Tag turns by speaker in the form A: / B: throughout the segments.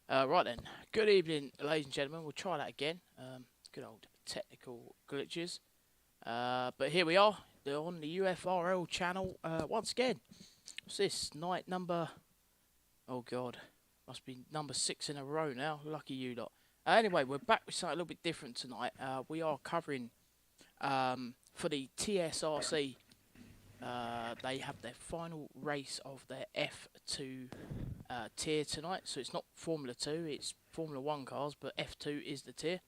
A: Right then. Good evening, ladies and gentlemen. We'll try that again. Good old technical glitches. But here we are on the UFRL channel once again. What's this? Night number. Oh God, must be number 6 in a row now. Lucky you lot. Anyway, we're back with something a little bit different tonight. We are covering for the TSRC. They have their final race of their F2 tier tonight. So it's not Formula 2, it's Formula 1 cars, but F2 is the tier.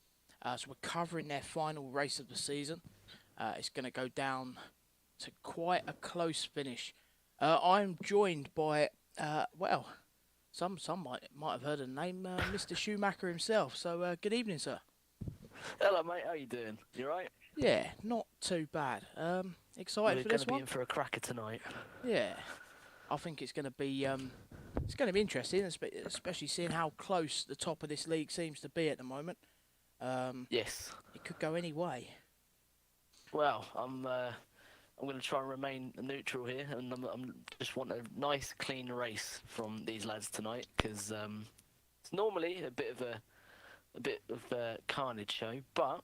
A: So we're covering their final race of the season. It's going to go down to quite a close finish. I'm joined by, well, some might have heard the name, Mr. Schumacher himself. So good evening, sir.
B: Hello, mate. How you doing? You right?
A: Yeah, not too bad. Excited
B: We're
A: for
B: going
A: this
B: to be
A: one?
B: in for a cracker tonight.
A: Yeah, I think it's going to be interesting, especially seeing how close the top of this league seems to be at the moment.
B: Yes.
A: It could go any way.
B: Well, I'm going to try and remain neutral here, and I'm just want a nice, clean race from these lads tonight, because it's normally a bit of a carnage show, but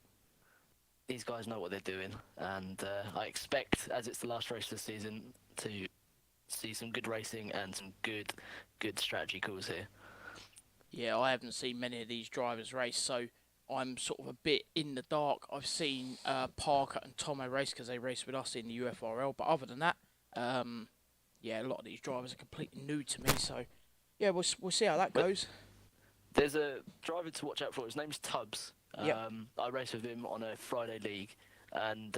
B: these guys know what they're doing, and I expect, as it's the last race of the season, to see some good racing and some good strategy calls here.
A: Yeah, I haven't seen many of these drivers race, so I'm sort of a bit in the dark. I've seen Parker and Tomo race because they race with us in the UFRL, but other than that, yeah, a lot of these drivers are completely new to me. So yeah, we'll see how that goes.
B: There's a driver to watch out for. His name's Tubbs.
A: Yep.
B: I race with him on a Friday league, and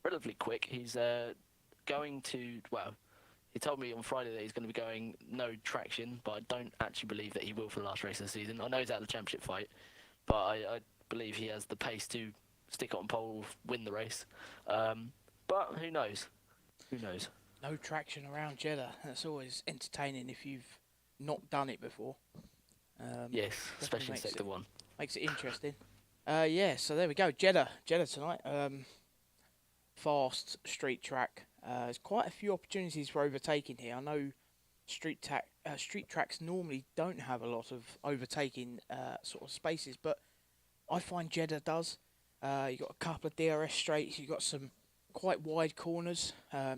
B: relatively quick. He's going to, well, he told me on Friday that he's going to be going no traction, but I don't actually believe that he will for the last race of the season. I know he's out of the championship fight, but I believe he has the pace to stick it on pole, win the race. But who knows? Who knows?
A: No traction around Jeddah. That's always entertaining if you've not done it before.
B: Yes, especially
A: Definitely
B: in Sector 1.
A: makes it interesting. Yeah, so there we go. Jeddah tonight. Fast street track. There's quite a few opportunities for overtaking here. I know street tracks normally don't have a lot of overtaking sort of spaces, but I find Jeddah does. You got a couple of DRS straights. You got some quite wide corners.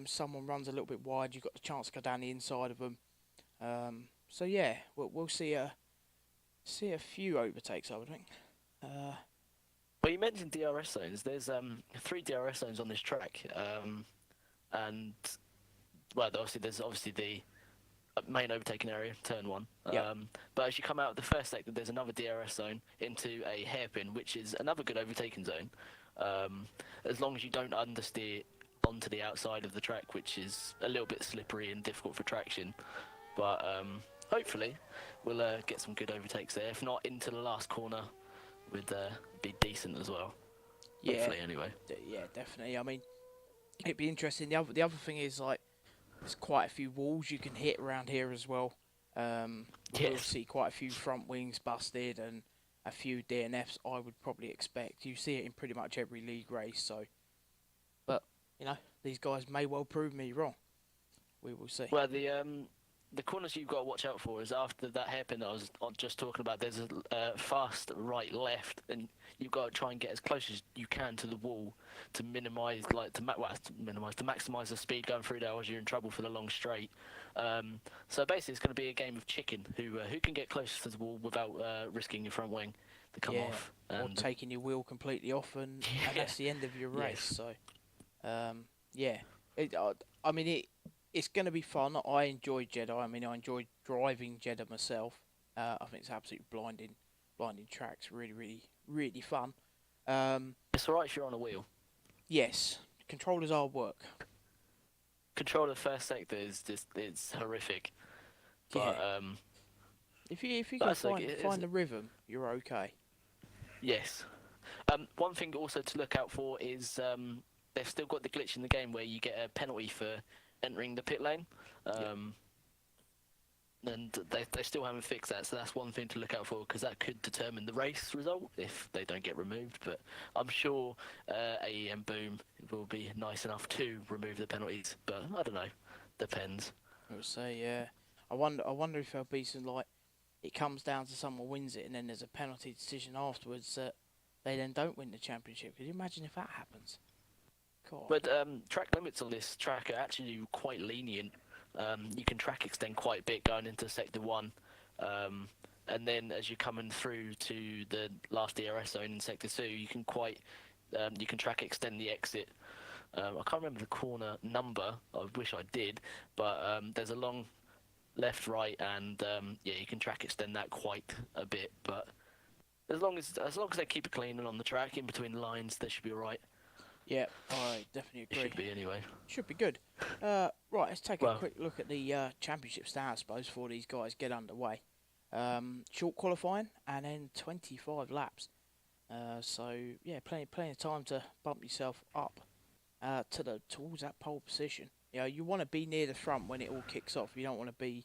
A: Someone runs a little bit wide. You've got the chance to go down the inside of them. So yeah, we'll see a few overtakes, I would think.
B: Well, you mentioned DRS zones. There's 3 DRS zones on this track, and well, there's obviously the main overtaking area, turn 1.
A: Yeah.
B: But as you come out of the first sector, there's another DRS zone into a hairpin, which is another good overtaking zone, as long as you don't understeer onto the outside of the track, which is a little bit slippery and difficult for traction. But hopefully we'll get some good overtakes there. If not, into the last corner would be decent as well.
A: Yeah.
B: Hopefully, anyway.
A: Yeah, definitely. I mean, it'd be interesting. The other thing is, like, there's quite a few walls you can hit around here as well. We'll
B: Yes.
A: see quite a few front wings busted and a few DNFs. I would probably expect. You see it in pretty much every league race. So, but you know, these guys may well prove me wrong. We will see.
B: Well, the corners you've got to watch out for is after that hairpin that I was just talking about. There's a fast right left, and you've got to try and get as close as you can to the wall to minimise, like to maximise the speed going through there, as you're in trouble for the long straight. So basically, it's going to be a game of chicken. Who can get closest to the wall without risking your front wing to come off,
A: or taking your wheel completely off, and that's the end of your race.
B: Yes.
A: So, yeah, I mean it's going to be fun. I enjoy Jeddah. I mean, I enjoy driving Jeddah myself. I think it's absolutely blinding tracks. Really fun.
B: It's alright if you're on a wheel.
A: Yes, controllers are work.
B: Control of the first sector is just it's horrific. But
A: Yeah. If you can find the rhythm, you're okay.
B: yes. One thing also to look out for is they've still got the glitch in the game where you get a penalty for entering the pit lane. And they still haven't fixed that, so that's one thing to look out for, because that could determine the race result if they don't get removed. But I'm sure AEM Boom will be nice enough to remove the penalties, but I don't know. Depends.
A: I would say, yeah. I wonder if there'll be some, like, it comes down to someone wins it, and then there's a penalty decision afterwards that they then don't win the championship. Could you imagine if that happens? God.
B: But track limits on this track are actually quite lenient. You can track extend quite a bit going into Sector 1. And then as you're coming through to the last DRS zone in Sector 2, you can track extend the exit. I can't remember the corner number. I wish I did, but there's a long left, right, and you can track extend that quite a bit. But as long as they keep it clean and on the track in between the lines, they should be all right.
A: Yeah, I definitely agree.
B: It should be anyway.
A: Should be good. Right, let's take a quick look at the championship start, I suppose, before these guys get underway. Short qualifying and then 25 laps. So yeah, plenty of time to bump yourself up towards that pole position. You know, you want to be near the front when it all kicks off. You don't want to be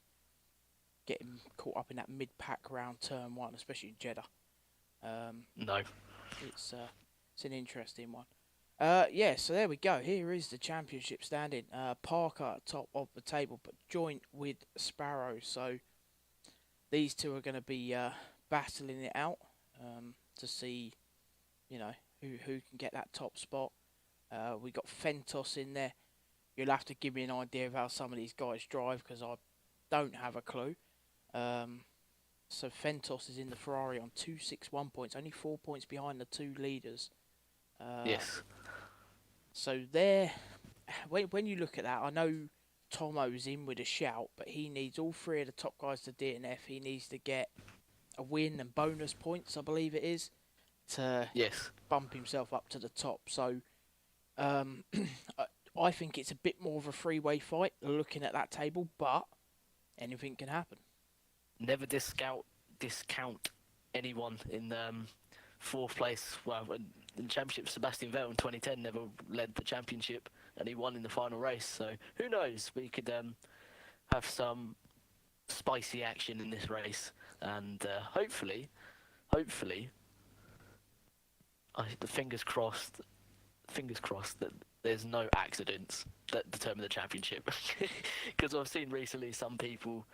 A: getting caught up in that mid-pack round turn 1, especially in Jeddah.
B: No.
A: It's an interesting one. So there we go. Here is the championship standing. Parker at top of the table, but joint with Sparrow. So these two are going to be battling it out to see, you know, who can get that top spot. We got Fentos in there. You'll have to give me an idea of how some of these guys drive because I don't have a clue. So Fentos is in the Ferrari on 261 points, only 4 points behind the two leaders.
B: Yes.
A: So there, when you look at that, I know Tomo's in with a shout, but he needs all three of the top guys to DNF. He needs to get a win and bonus points, I believe it is, to bump himself up to the top. So I think it's a bit more of a three-way fight looking at that table, but anything can happen.
B: Never discount anyone in fourth place. Well, in the championship, Sebastian Vettel in 2010 never led the championship, and he won in the final race. So who knows? We could have some spicy action in this race, and hopefully, the fingers crossed that there's no accidents that determine the championship. Because I've seen recently some people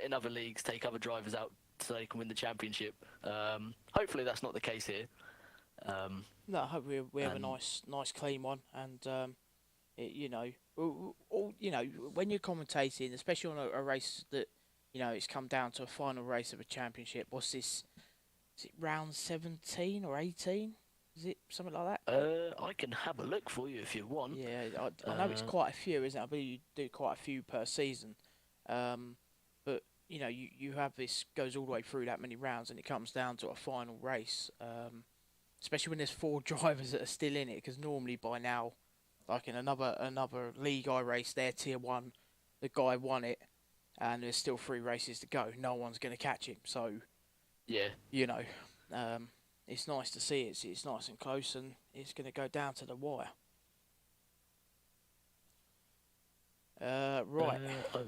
B: in other leagues take other drivers out so they can win the championship. Hopefully that's not the case here.
A: No, I hope we have a nice clean one, and when you're commentating, especially on a race that it's come down to a final race of a championship. What's this? Is it round 17 or 18? Is it something like that?
B: I can have a look for you if you want.
A: Yeah, I know it's quite a few, isn't it? I believe you do quite a few per season. But you have this goes all the way through that many rounds, and it comes down to a final race. Especially when there's 4 drivers that are still in it, because normally by now, like in another league I raced there, Tier 1, the guy won it, and there's still 3 races to go. No one's going to catch him. So,
B: yeah,
A: it's nice to see it's nice and close, and it's going to go down to the wire. Right.
B: I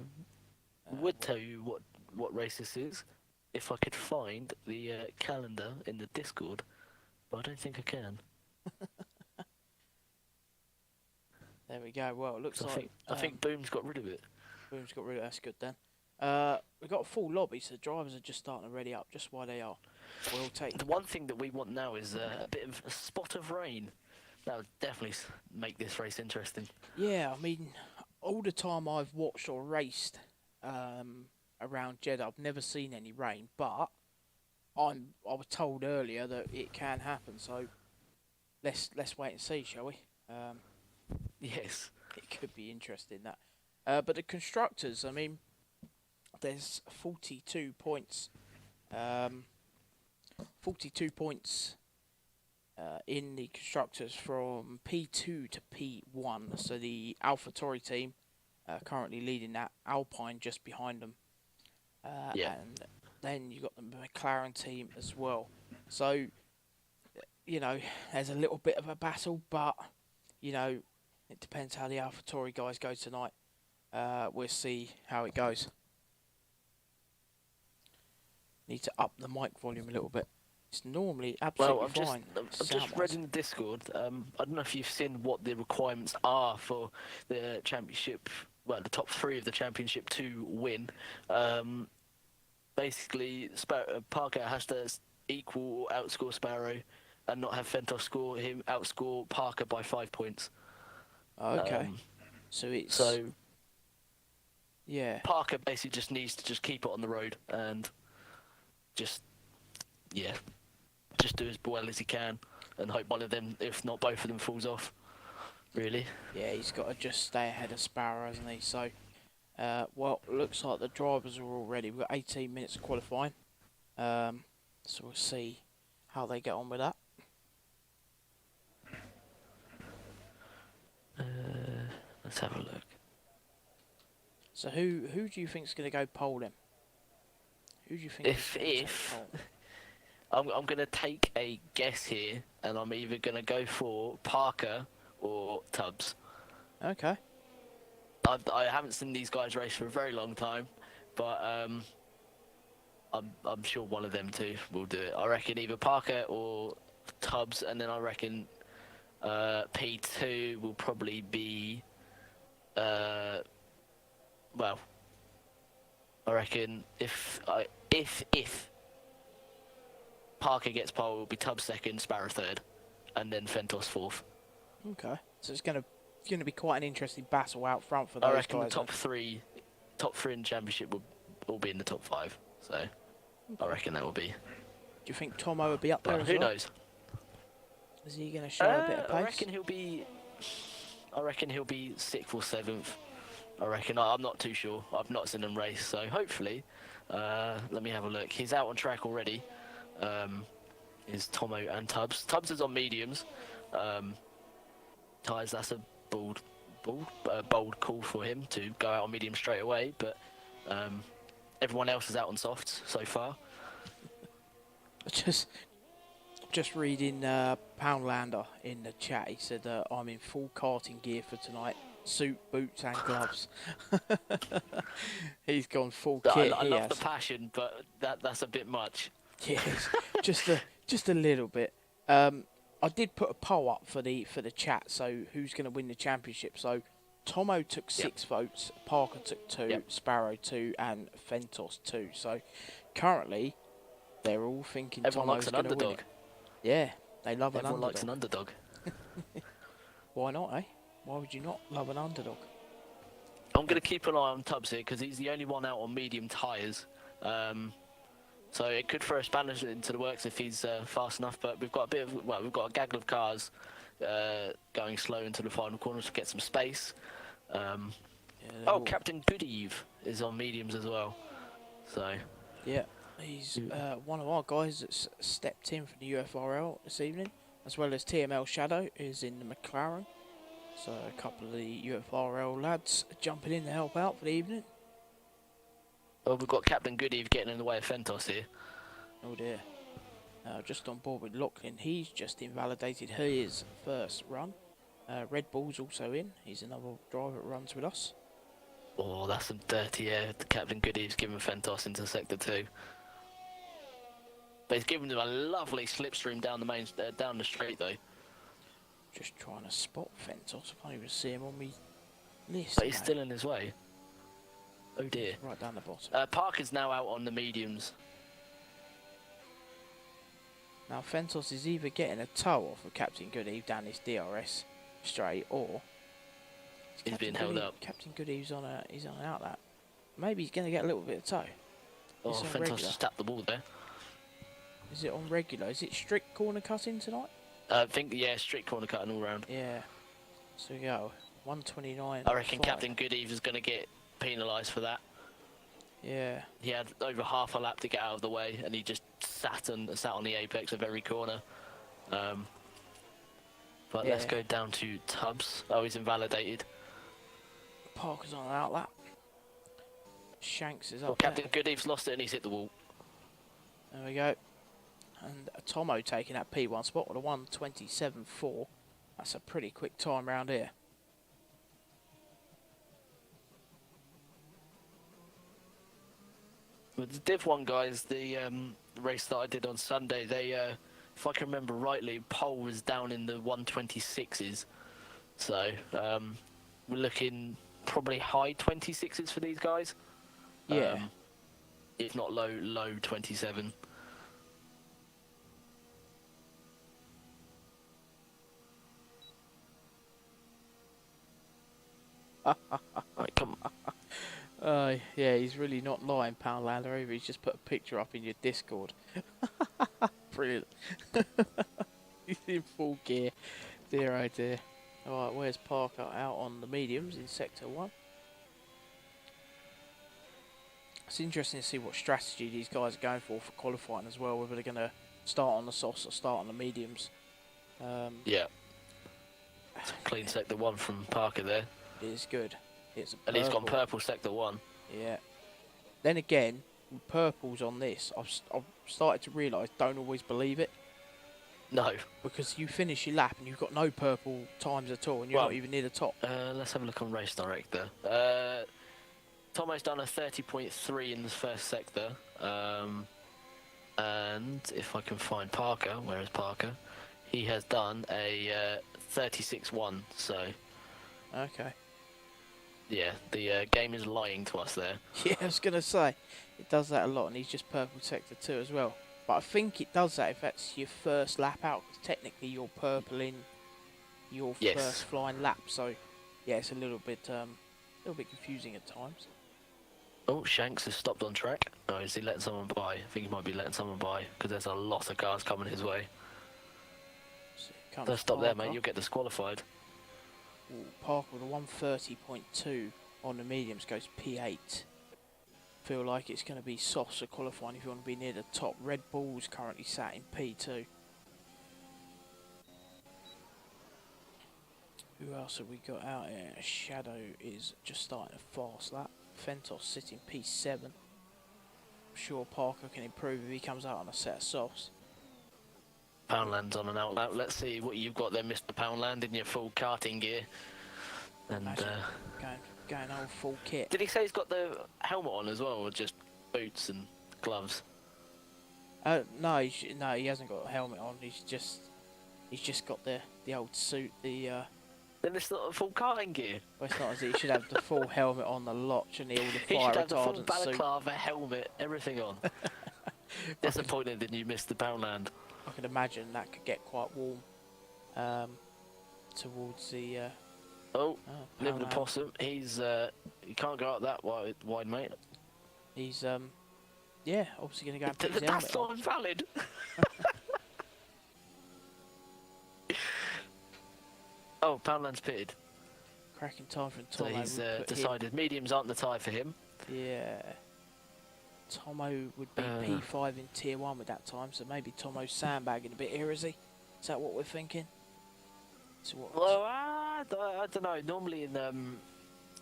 B: would tell you what race this is if I could find the calendar in the Discord, but I don't think I can.
A: There we go. Well, it looks
B: I think Boom's got rid of it.
A: Boom's got rid of it. That's good then. We've got a full lobby, so the drivers are just starting to ready up just while they are. We'll take
B: the one thing that we want now is a bit of a spot of rain. That would definitely make this race interesting.
A: Yeah, I mean, all the time I've watched or raced around Jeddah, I've never seen any rain, but I was told earlier that it can happen. So let's wait and see, shall we?
B: Yes,
A: it could be interesting that. But the constructors, I mean, there's 42 points. 42 points in the constructors from P2 to P1. So the AlphaTauri team currently leading that, Alpine just behind them. And then you've got the McLaren team as well. So, there's a little bit of a battle, but, it depends how the AlphaTauri guys go tonight. We'll see how it goes. Need to up the mic volume a little bit. It's normally absolutely fine.
B: I've just read in the Discord. I don't know if you've seen what the requirements are for the championship. Well, the top 3 of the championship to win. basically Parker has to equal or outscore Sparrow, and not have Fentos score him outscore Parker by 5 points.
A: Oh, okay. So it's
B: So
A: yeah.
B: Parker basically just needs to just keep it on the road and just do as well as he can, and hope one of them, if not both of them, falls off. Really.
A: Yeah, he's got to just stay ahead of Sparrow, hasn't he? So, well, looks like the drivers are all ready. We've got 18 minutes of qualifying. So we'll see how they get on with that.
B: Let's have a look.
A: So who do you think's going to go pole then? Who do you think?
B: If I'm going to take a guess here, and I'm either going to go for Parker or Tubbs.
A: Okay.
B: I haven't seen these guys race for a very long time, but I'm sure one of them two will do it. I reckon either Parker or Tubbs, and then I reckon P2 will probably be well, I reckon if Parker gets pole, it will be Tubbs second, Sparrow third, and then Fentos fourth.
A: Okay. So it's going to be quite an interesting battle out front for those guys.
B: I reckon the top three in the championship will be in the top 5. So I reckon that will be.
A: Do you think Tomo will be up there as
B: who
A: well?
B: knows?
A: Is he going to show a bit of pace?
B: I reckon he'll be 6th or 7th. I reckon. I'm not too sure. I've not seen him race, so hopefully. Let me have a look. He's out on track already. Is Tomo and Tubbs. Tubbs is on mediums. Tyres, that's a bold call for him to go out on medium straight away, but everyone else is out on softs so far.
A: Just reading Poundlander in the chat. He said I'm in full karting gear for tonight. Suit, boots and gloves. He's gone full kit.
B: I love the passion, but that's a bit much.
A: Yes, just a little bit. I did put a poll up for the chat. So who's going to win the championship? So Tomo took 6 votes, Parker took 2, Sparrow 2, and Fentos 2. So currently they're all thinking
B: everyone
A: Tomo's
B: likes an
A: going to
B: underdog.
A: win it. Yeah, they love
B: Everyone
A: an underdog.
B: likes an underdog.
A: Why not, eh? Why would you not love an underdog?
B: I'm going to keep an eye on Tubbs here because he's the only one out on medium tyres. So it could throw a spanner into the works if he's fast enough. But we've got we've got a gaggle of cars going slow into the final corners to get some space. Captain Goodeve is on mediums as well. So
A: yeah, he's one of our guys that's stepped in for the UFRL this evening, as well as TML Shadow is in the McLaren. So a couple of the UFRL lads jumping in to help out for the evening.
B: Well, we've got Captain Goodeve getting in the way of Fentos here.
A: Oh dear. Just on board with Lachlan. He's just invalidated his first run. Red Bull's also in. He's another driver that runs with us.
B: Oh, that's some dirty air. Captain Goodeve's giving Fentos into sector 2. But he's giving him a lovely slipstream down the straight though.
A: Just trying to spot Fentos. I can't even see him on me list.
B: But he's still in his way. Oh dear.
A: Right down the bottom.
B: Parker's now out on the mediums.
A: Now Fentos is either getting a tow off of Captain Goodeve down this DRS straight, or
B: he's being held up.
A: Captain Goodeve's on an outlap. Maybe he's going to get a little bit of tow.
B: Oh, Fentos just tapped the ball there.
A: Is it on regular? Is it strict corner cutting tonight?
B: I think, strict corner cutting all round.
A: Yeah. So we go. 129.
B: I reckon Captain Goodeve is going to get penalised for that.
A: Yeah.
B: He had over half a lap to get out of the way, and he just sat on the apex of every corner. But let's go down to Tubbs. Oh, he's invalidated.
A: Parker's on an outlap. Shanks is up.
B: Well, Captain Goodeve's lost it and he's hit the wall.
A: There we go. And Tomo taking that P1 spot with a 1:27.4. That's a pretty quick time round here.
B: With the Div 1 guys, the race that I did on Sunday, they, if I can remember rightly, pole was down in the 126s. So we're looking probably high 26s for these guys.
A: Yeah.
B: if not low 27. Right, come on.
A: Yeah, he's really not lying, Poundlander, either. He's just put a picture up in your Discord. Brilliant. He's in full gear. Dear oh dear. Alright, where's Parker? Out on the mediums in Sector 1. It's interesting to see what strategy these guys are going for qualifying as well, whether they're going to start on the softs or start on the mediums.
B: Yeah. It's a clean sector 1 from Parker there.
A: It is good. It's a purple.
B: And he's gone purple sector 1.
A: Yeah. Then again, with purples on this, I've started to realise, don't always believe it.
B: No.
A: Because you finish your lap and you've got no purple times at all, and you're not even near the top.
B: Let's have a look on Race Director. Tomo's done a 30.3 in the first sector. And if I can find Parker, where is Parker? He has done a 36.1, so...
A: Okay.
B: Yeah, the game is lying to us there.
A: Yeah, I was going to say, it does that a lot, and he's just purple sector 2 as well. But I think it does that if that's your first lap out, because technically you're purpling your first flying lap. So, yeah, it's a little bit confusing at times.
B: Oh, Shanks has stopped on track. Oh, is he letting someone by? I think he might be letting someone by, because there's a lot of cars coming his way.
A: So
B: don't stop there, mate. You'll get disqualified.
A: Ooh, Parker with a 130.2 on the mediums goes P8. Feel like it's going to be soft for qualifying if you want to be near the top. Red Bull's currently sat in P2. Who else have we got out here? Shadow is just starting a fast lap. Fentos sitting P7. I'm sure Parker can improve if he comes out on a set of softs.
B: Poundland's on an out lap. Let's see what you've got there, Mr. Poundland, in your full karting gear. And
A: going on full kit.
B: Did he say he's got the helmet on as well, or just boots and gloves?
A: No, he hasn't got a helmet on. He's just got the old suit.
B: Then it's not a full karting gear.
A: Well, it's not as he should have the full helmet on, the lot, shouldn't he? All the
B: he
A: fire
B: should have the full
A: retardant
B: balaclava, helmet, everything on. Disappointed that you missed the Poundland.
A: I can imagine that could get quite warm towards the.
B: Living the possum. He's he can't go up that wide, mate.
A: He's yeah, obviously going to go and put his helmet
B: That's not
A: on.
B: valid. Oh, Poundland's pitted.
A: Cracking time from
B: So
A: Tomo.
B: he's decided mediums aren't the tyre for him.
A: Yeah. Tomo would be P5 in Tier 1 with that time, so maybe Tomo's sandbagging a bit here, is he? Is that what we're thinking? So what?
B: Well, I don't know. Normally in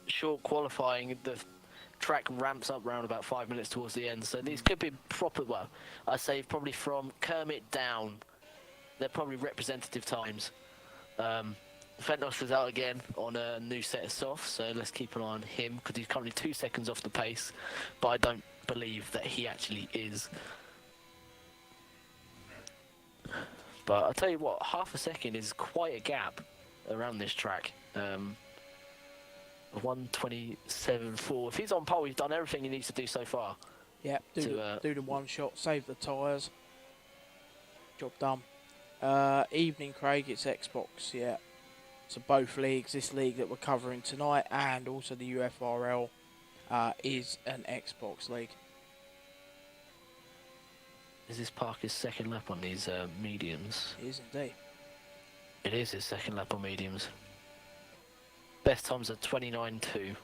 B: short qualifying, the track ramps up around about 5 minutes towards the end, so these could be proper, well, I'd say probably from Kermit down, they're probably representative times. Fentos is out again on a new set of softs, so let's keep an eye on him, because he's currently 2 seconds off the pace, but I don't believe that he actually is. But I'll tell you what, half a second is quite a gap around this track. 1:27.4. If he's on pole, he's done everything he needs to do so far.
A: Yeah, do the one shot, save the tyres. Job done. Evening, Craig, it's Xbox, yeah. So both leagues, this league that we're covering tonight and also the UFRL is an Xbox league.
B: Is this Parker's second lap on these mediums?
A: It is indeed.
B: It is his second lap on mediums. Best times are 29.2.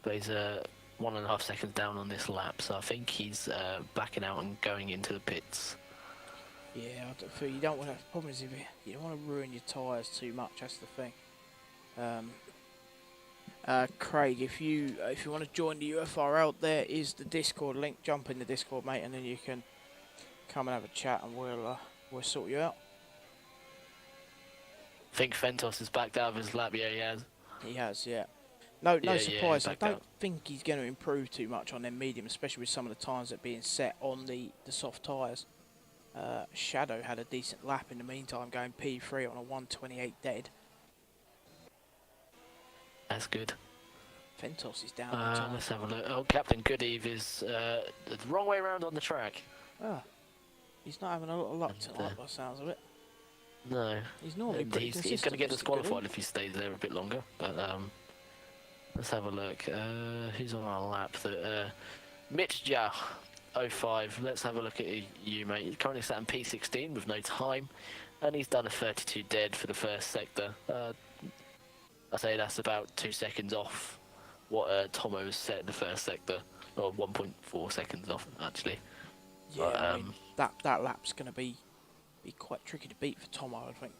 B: But he's 1.5 seconds down on this lap, so I think he's backing out and going into the pits.
A: Yeah, I don't feel you don't want to. The problem is if you don't want to ruin your tyres too much. That's the thing. Craig, if you want to join the UFRL, there is the Discord link. Jump in the Discord, mate, and then you can come and have a chat, and we'll sort you out.
B: I think Fentos has backed out of his lap. Yeah, he has.
A: He has, yeah. No surprise. I don't
B: out.
A: think he's going to improve too much on them medium, especially with some of the times that are being set on the soft tyres. Shadow had a decent lap in the meantime, going P3 on a 1:28 dead.
B: That's good.
A: Fentos is down on time.
B: Let's have a look. Oh, Captain Goodeve is the wrong way around on the track.
A: Ah, he's not having a lot of luck tonight, by the sounds of it.
B: No.
A: He's normally pretty consistent.
B: He's going to get
A: Mr.
B: disqualified
A: Goodeve.
B: if he stays there a bit longer. But let's have a look. Who's on our lap? Mitch Jah, 05. Let's have a look at you, mate. He's currently sat in P16 with no time, and he's done a 32 dead for the first sector. I say that's about 2 seconds off what Tomo has set in the first sector, or 1.4 seconds off actually.
A: Yeah, I mean, that lap's going to be quite tricky to beat for Tomo, I think.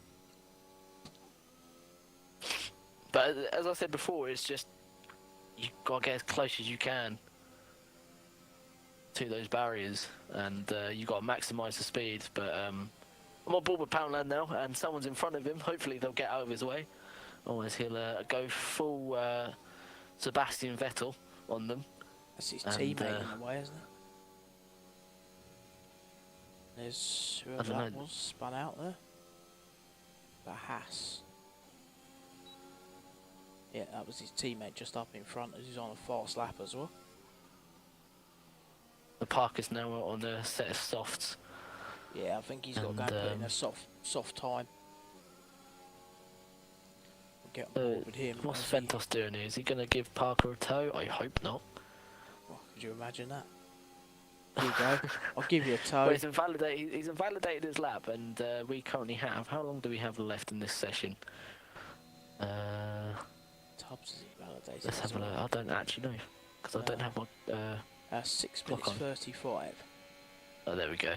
B: But as I said before, it's just you got to get as close as you can to those barriers, and you got to maximise the speed. But I'm on board with Poundland now, and someone's in front of him. Hopefully they'll get out of his way. Otherwise he'll go full Sebastian Vettel on them.
A: That's his teammate in a way, isn't it? There's whoever that was spun out there. The Haas. Yeah, that was his teammate just up in front as he's on a fast lap as well.
B: The Parker's now on a set of softs.
A: Yeah, I think he's got to go and put in a soft time. We'll get on board with him.
B: What's Fentos doing here? Is he going to give Parker a tow? I hope not.
A: Well, could you imagine that? Here you go. I'll give you a tow.
B: Well, he's invalidated his lap, and we currently have... How long do we have left in this session?
A: Tubbs is invalidated.
B: Let's have a look. I don't actually know, because I don't have my...
A: 6 minutes 35.
B: Oh, there we go.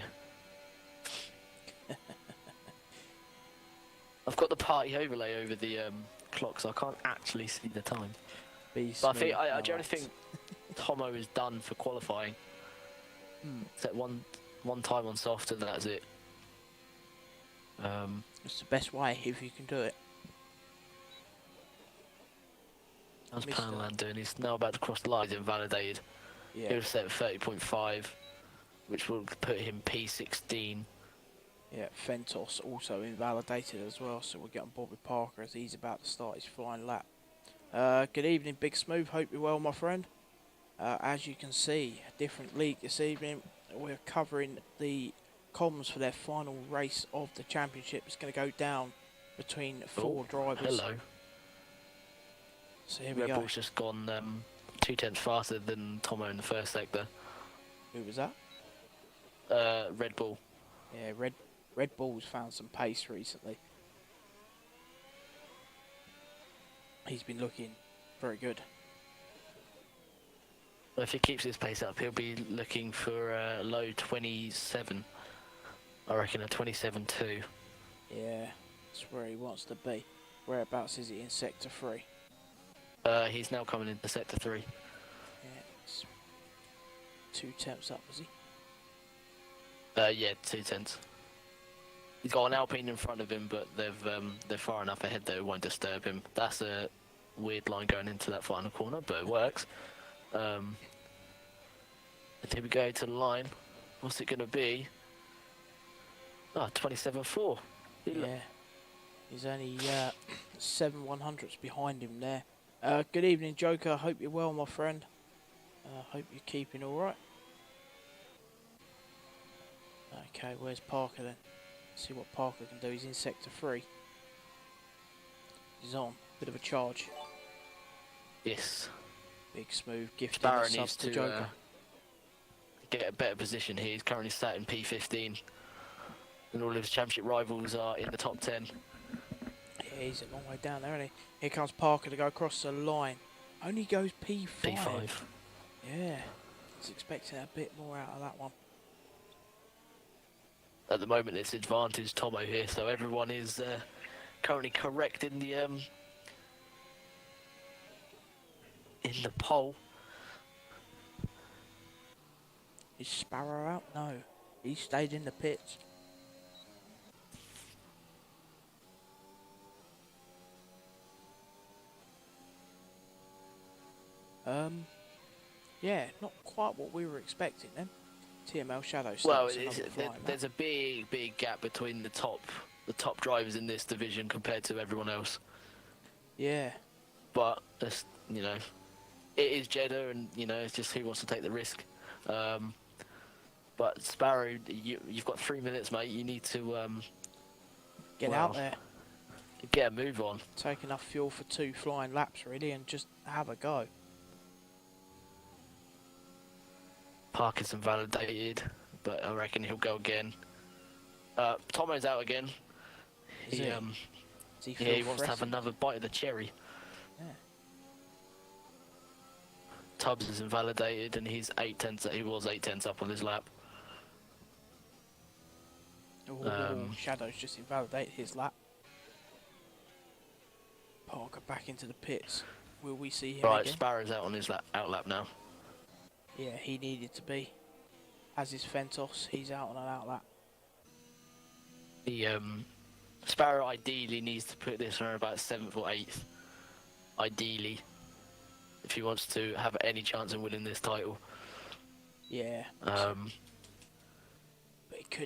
B: I've got the party overlay over the clock, so I can't actually see the time. But I generally think Tomo is done for qualifying. Set one time on soft, and that's it.
A: It's the best way if you can do it.
B: How's Poundland doing? He's now about to cross the line. He's invalidated.
A: Yeah.
B: He was set 30.5, which will put him P16.
A: Yeah, Fentos also invalidated as well, so we'll get on board with Parker as he's about to start his flying lap. Good evening, Big Smooth. Hope you're well, my friend. As you can see, a different league this evening. We're covering the comms for their final race of the championship. It's going to go down between 4 drivers.
B: Hello.
A: So here we
B: Red
A: go.
B: Bull's just gone 2 tenths faster than Tomo in the first sector.
A: Who was that?
B: Red Bull.
A: Yeah, Red Bull's found some pace recently. He's been looking very good.
B: Well, if he keeps his pace up, he'll be looking for a low 27. I reckon a 27.2.
A: Yeah, that's where he wants to be. Whereabouts is he in Sector 3?
B: He's now coming into Sector 3.
A: Yeah, it's 2 tenths up, is he?
B: Yeah, 2 tenths. He's got an Alpine in front of him, but they're far enough ahead that it won't disturb him. That's a weird line going into that final corner, but it works. And here we go to the line. What's it going to be? Oh, 27.4.
A: Yeah, he's only 7 100ths behind him there. Good evening, Joker. Hope you're well, my friend. Hope you're keeping all right. Okay, where's Parker then? See what Parker can do. He's in Sector 3. He's on. Bit of a charge.
B: Yes.
A: Big Smooth gifting
B: Sparrow
A: the sub
B: needs
A: to
B: to
A: Joker.
B: get a better position here. He's currently sat in P15. And all of his championship rivals are in the top 10.
A: Yeah, he's a long way down there, isn't he? Here comes Parker to go across the line. Only goes P5.
B: P5.
A: Yeah. I was expecting a bit more out of that one.
B: At the moment, it's advantage Tomo here, so everyone is currently correct in the poll.
A: Is Sparrow out? No. He stayed in the pits. Yeah, not quite what we were expecting then. TML Shadow.
B: Well, there's a big gap between the top drivers in this division compared to everyone else.
A: Yeah.
B: But that's, you know, it is Jeddah, and you know, it's just who wants to take the risk. But Sparrow, you've got 3 minutes, mate. You need to
A: Get out there.
B: Get a move on.
A: Take enough fuel for 2 flying laps, really, and just have a go.
B: Parker's invalidated, but I reckon he'll go again. Tomo's out again.
A: Is he? Does he feel
B: he wants to have another bite of the cherry.
A: Yeah.
B: Tubbs is invalidated, and he's 8/10. He was 8/10 up on his lap.
A: Shadow's just invalidated his lap. Parker back into the pits. Will we see him again?
B: Sparrow's out on his out lap now.
A: Yeah, he needed to be. As is Fentos, he's out on an out lap.
B: The Sparrow ideally needs to put this around about 7th or 8th. Ideally, if he wants to have any chance in winning this title.
A: Yeah. But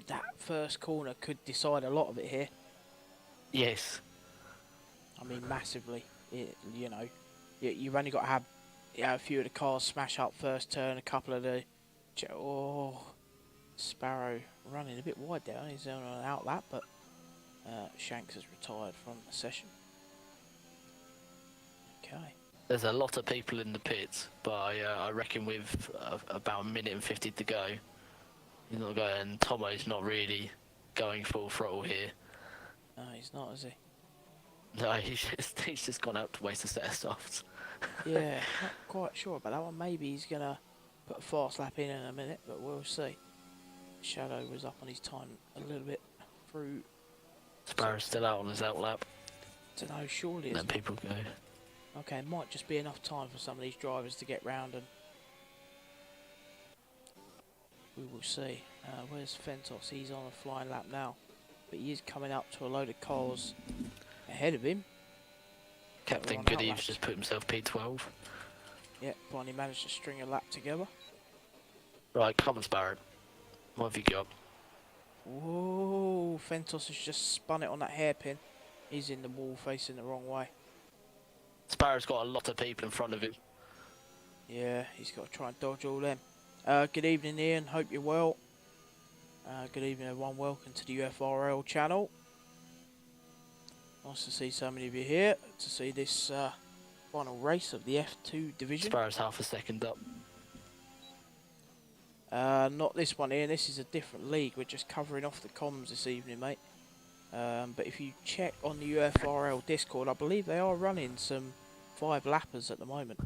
A: that first corner could decide a lot of it here.
B: Yes.
A: I mean, massively. You know, you've only got to have a few of the cars smash up first turn, a couple of the... Sparrow running a bit wide down. He's on an out lap, but Shanks has retired from the session. Okay.
B: There's a lot of people in the pits, but I reckon with about 1:50 to go, he's not going. Tomo's not really going full throttle here.
A: No, he's not, is he?
B: No, he's just gone out to waste a set of softs.
A: Yeah, not quite sure about that one. Maybe he's gonna put a fast lap in a minute, but we'll see. Shadow was up on his time a little bit through.
B: Sparrow's still out on his out lap.
A: Don't know, surely.
B: And then people go.
A: Okay, might just be enough time for some of these drivers to get round, and we will see. Where's Fentos? He's on a flying lap now, but he is coming up to a load of cars ahead of him.
B: Captain Goody's just put himself P12.
A: Yeah, finally managed to string a lap together.
B: Right, come on, Sparrow. What have you got?
A: Whoa, Fentos has just spun it on that hairpin. He's in the wall facing the wrong way.
B: Sparrow's got a lot of people in front of him.
A: Yeah, he's got to try and dodge all them. Good evening, Ian. Hope you're well. Good evening, everyone. Welcome to the UFRL channel. Nice to see so many of you here to see this final race of the F2 division.
B: Sparrow's half a second up.
A: Not this one, Ian. This is a different league. We're just covering off the comms this evening, mate. But if you check on the UFRL Discord, I believe they are running some 5-lappers at the moment.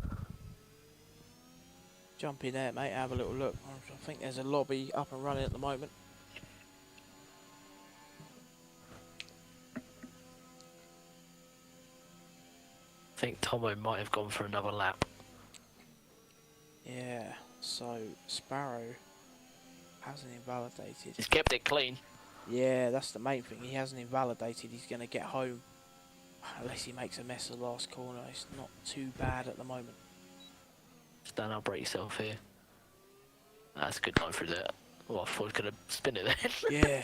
A: Jump in there, mate. Have a little look. I think there's a lobby up and running at the moment.
B: I think Tomo might have gone for another lap.
A: Yeah, so Sparrow hasn't invalidated.
B: He's kept it clean.
A: Yeah, that's the main thing. He hasn't invalidated. He's going to get home. Unless he makes a mess of the last corner. It's not too bad at the moment.
B: Stand up, break yourself here. That's a good line through there. Oh, I thought he could have spin it then.
A: Yeah.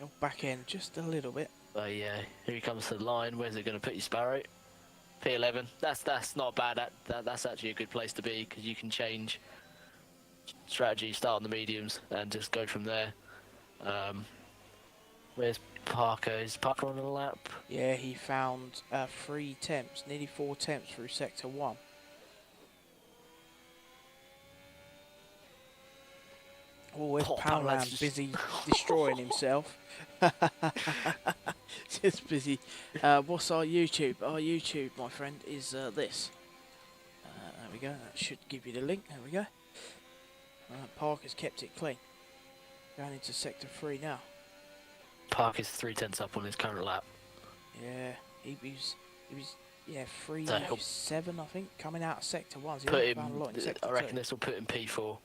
A: Your back end just a little bit.
B: But yeah, here he comes to the line. Where's it going to put you, Sparrow? P11. That's not bad. That's actually a good place to be, because you can change strategy, start on the mediums, and just go from there. Where's Parker? Is Parker on the lap?
A: Yeah, he found 3 temps, nearly 4 temps through sector 1. Oh, where's Poundland busy destroying himself? Just busy. What's our YouTube? Our YouTube, my friend, is this. There we go. That should give you the link. There we go. Parker's kept it clean. Going into sector 3 now.
B: Parker's 3/10 up on his current lap.
A: Yeah, he was 3-7, I think, coming out of sector 1. So
B: put him,
A: I
B: reckon this will put him P4.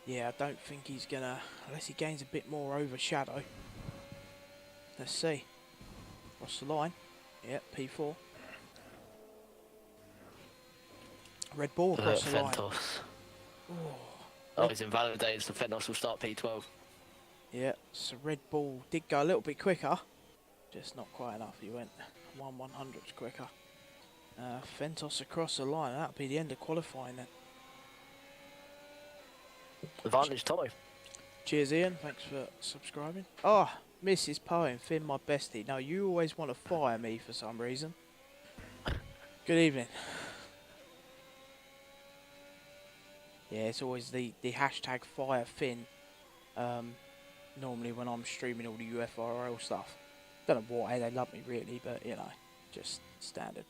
A: Yeah, I don't think he's gonna, unless he gains a bit more over Shadow. Let's see. What's the line? Yep, P4. Red Bull across the line.
B: Oh, he's invalidated, so Fentos will start P12.
A: Yeah, so Red Bull did go a little bit quicker. Just not quite enough. He went 1/100ths quicker. Fentos across the line. That'll be the end of qualifying then.
B: Advantage, Tomo.
A: Cheers, Ian. Thanks for subscribing. Oh, Mrs. Poem, Finn, my bestie. No, you always want to fire me for some reason. Good evening. Yeah, it's always the hashtag fire Finn. Normally when I'm streaming all the UFRL stuff. Don't know why they love me really, but you know, just standard.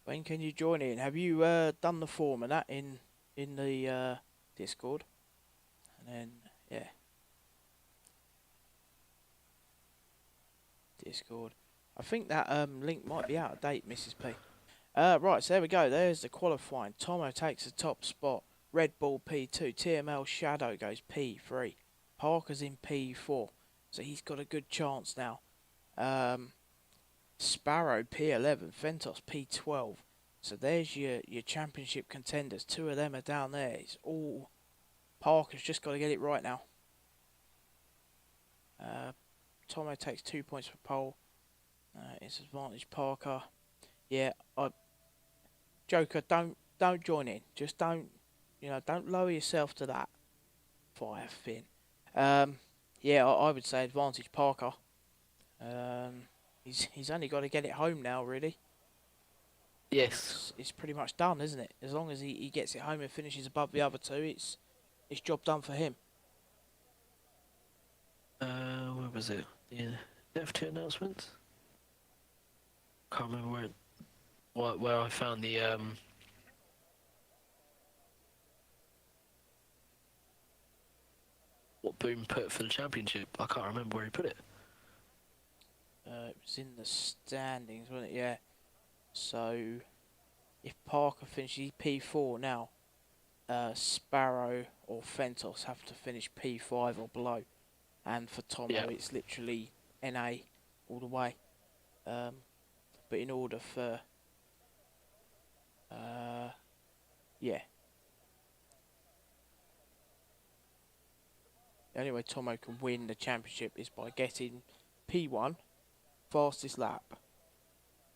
A: When can you join in? Have you done the form and that in the Discord? And then yeah, Discord. I think that link might be out of date, Mrs. P. Right, so there we go. There's the qualifying. Tomo takes the top spot. Red Bull P2. TML Shadow goes P3. Parker's in P4, so he's got a good chance now. Sparrow P11, Fentos P12. So there's your championship contenders. Two of them are down there. It's all Parker's just got to get it right now. Tomo takes 2 points for pole. It's advantage Parker. Yeah, Joker, don't join in. Just don't lower yourself to that. Fire Finn. Yeah, I would say advantage Parker. He's only got to get it home now, really.
B: Yes.
A: It's pretty much done, isn't it? As long as he gets it home and finishes above the other two, it's job done for him.
B: Where was it? The F2 announcements? Can't remember where I found the what Boom put for the championship. I can't remember where he put it.
A: It was in the standings, wasn't it? Yeah. So if Parker finishes P4 now, Sparrow or Fentos have to finish P5 or below, and for Tomo it's literally NA all the way. But in order for yeah, the only way Tomo can win the championship is by getting P1, fastest lap,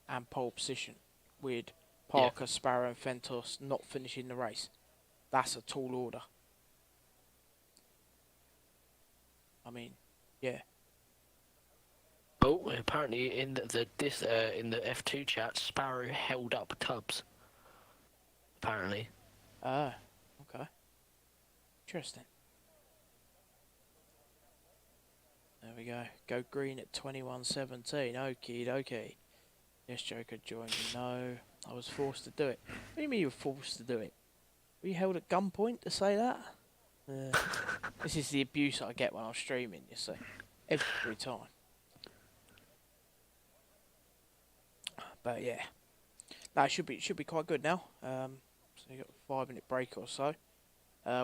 A: and pole position, with Parker, Sparrow and Fentos not finishing the race. That's a tall order. I mean, yeah.
B: Oh, apparently in the F2 chat, Sparrow held up Tubbs. Apparently.
A: Ah, okay. Interesting. There we go. Go green at 21:17. Okie dokie. Yes, Joker joined me. No, I was forced to do it. What do you mean you were forced to do it? Were you held at gunpoint to say that? This is the abuse I get when I'm streaming, you see. Every time. But yeah. No, it should be quite good now. So you got a 5 minute break or so.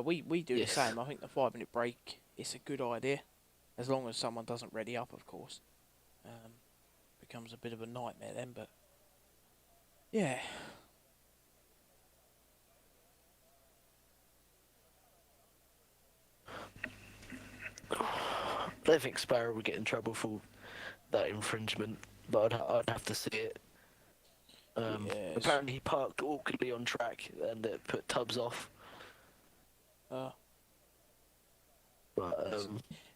A: We do the same. I think the 5 minute break is a good idea. As long as someone doesn't ready up, of course. Becomes a bit of a nightmare then, but yeah.
B: I don't think Sparrow would get in trouble for that infringement, but I'd have to see it.
A: Yes.
B: Apparently he parked awkwardly on track and it put Tubbs off. But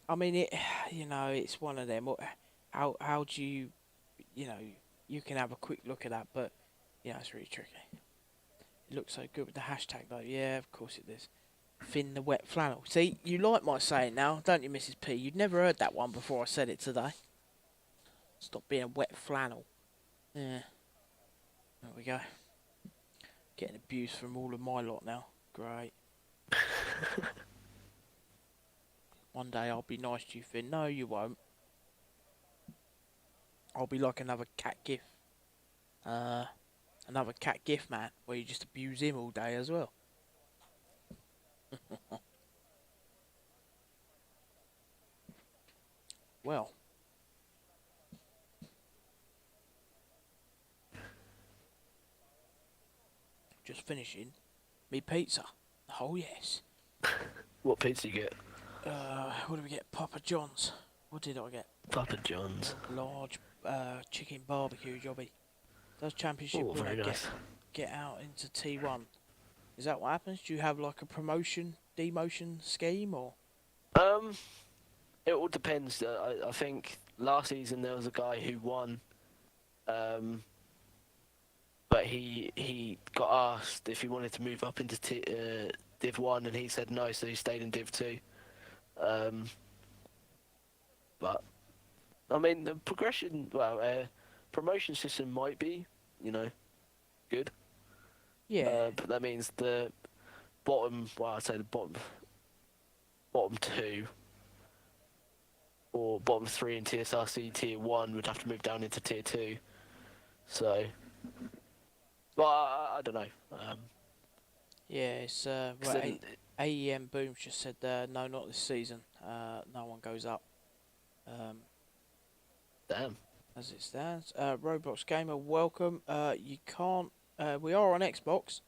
A: I mean, it's one of them. How do you can have a quick look at that, but it's really tricky. It looks so good with the hashtag though. Yeah, of course it is. Finn the wet flannel. See, you like my saying now, don't you, Mrs. P? You'd never heard that one before I said it today. Stop being a wet flannel. Yeah. There we go. Getting abuse from all of my lot now. Great. One day I'll be nice to you, Finn. No, you won't. I'll be like another cat gif. Another cat gif man, where you just abuse him all day as well. Well. just finishing me pizza. Oh yes.
B: What pizza you get?
A: What did we get? Papa John's. What did I get?
B: Papa John's.
A: Large chicken barbecue jobby. Does championship
B: Oh,
A: winner
B: very nice.
A: get out into T1? Is that what happens? Do you have like a promotion, demotion scheme or?
B: It all depends. I think last season there was a guy who won, but he got asked if he wanted to move up into Div 1, and he said no, so he stayed in Div 2. But I mean, the progression, promotion system might be, good.
A: Yeah.
B: But that means the bottom, I'd say the bottom 2 or bottom 3 in TSRC Tier 1 would have to move down into Tier 2. So, well, I don't know.
A: Yeah, it's AEM Booms just said no, not this season. No one goes up.
B: Damn.
A: As it stands, Roblox Gamer, welcome. You can't. We are on Xbox,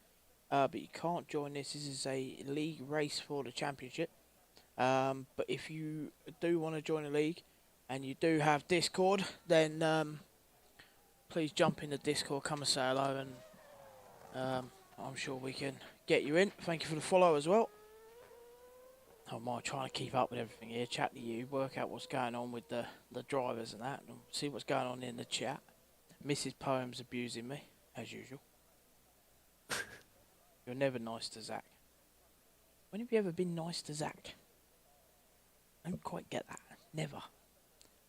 A: but you can't join this. This is a league race for the championship. But if you do want to join a league, and you do have Discord, then please jump in the Discord, come and say hello, and I'm sure we can get you in. Thank you for the follow as well. I might try to keep up with everything here, chat to you, work out what's going on with the drivers and that, and see what's going on in the chat. Mrs. Poem's abusing me, as usual. You're never nice to Zach. When have you ever been nice to Zach? I don't quite get that. Never.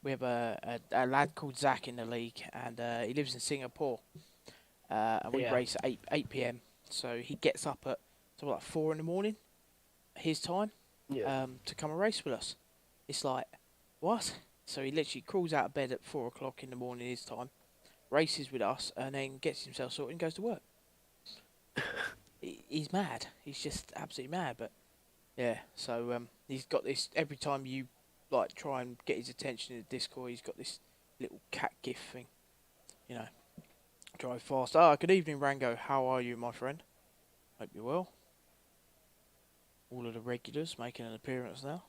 A: We have a lad called Zach in the league, and he lives in Singapore. And we race at 8 p.m. So he gets up at like 4 in the morning, his time, to come and race with us. It's like, what? So he literally crawls out of bed at 4 o'clock in the morning his time, races with us, and then gets himself sorted and goes to work. He's mad. He's just absolutely mad. But yeah, so he's got this every time you like try and get his attention in the Discord. He's got this little cat gif thing, Drive fast. Good evening, Rango. How are you, my friend? Hope you're well. All of the regulars making an appearance now.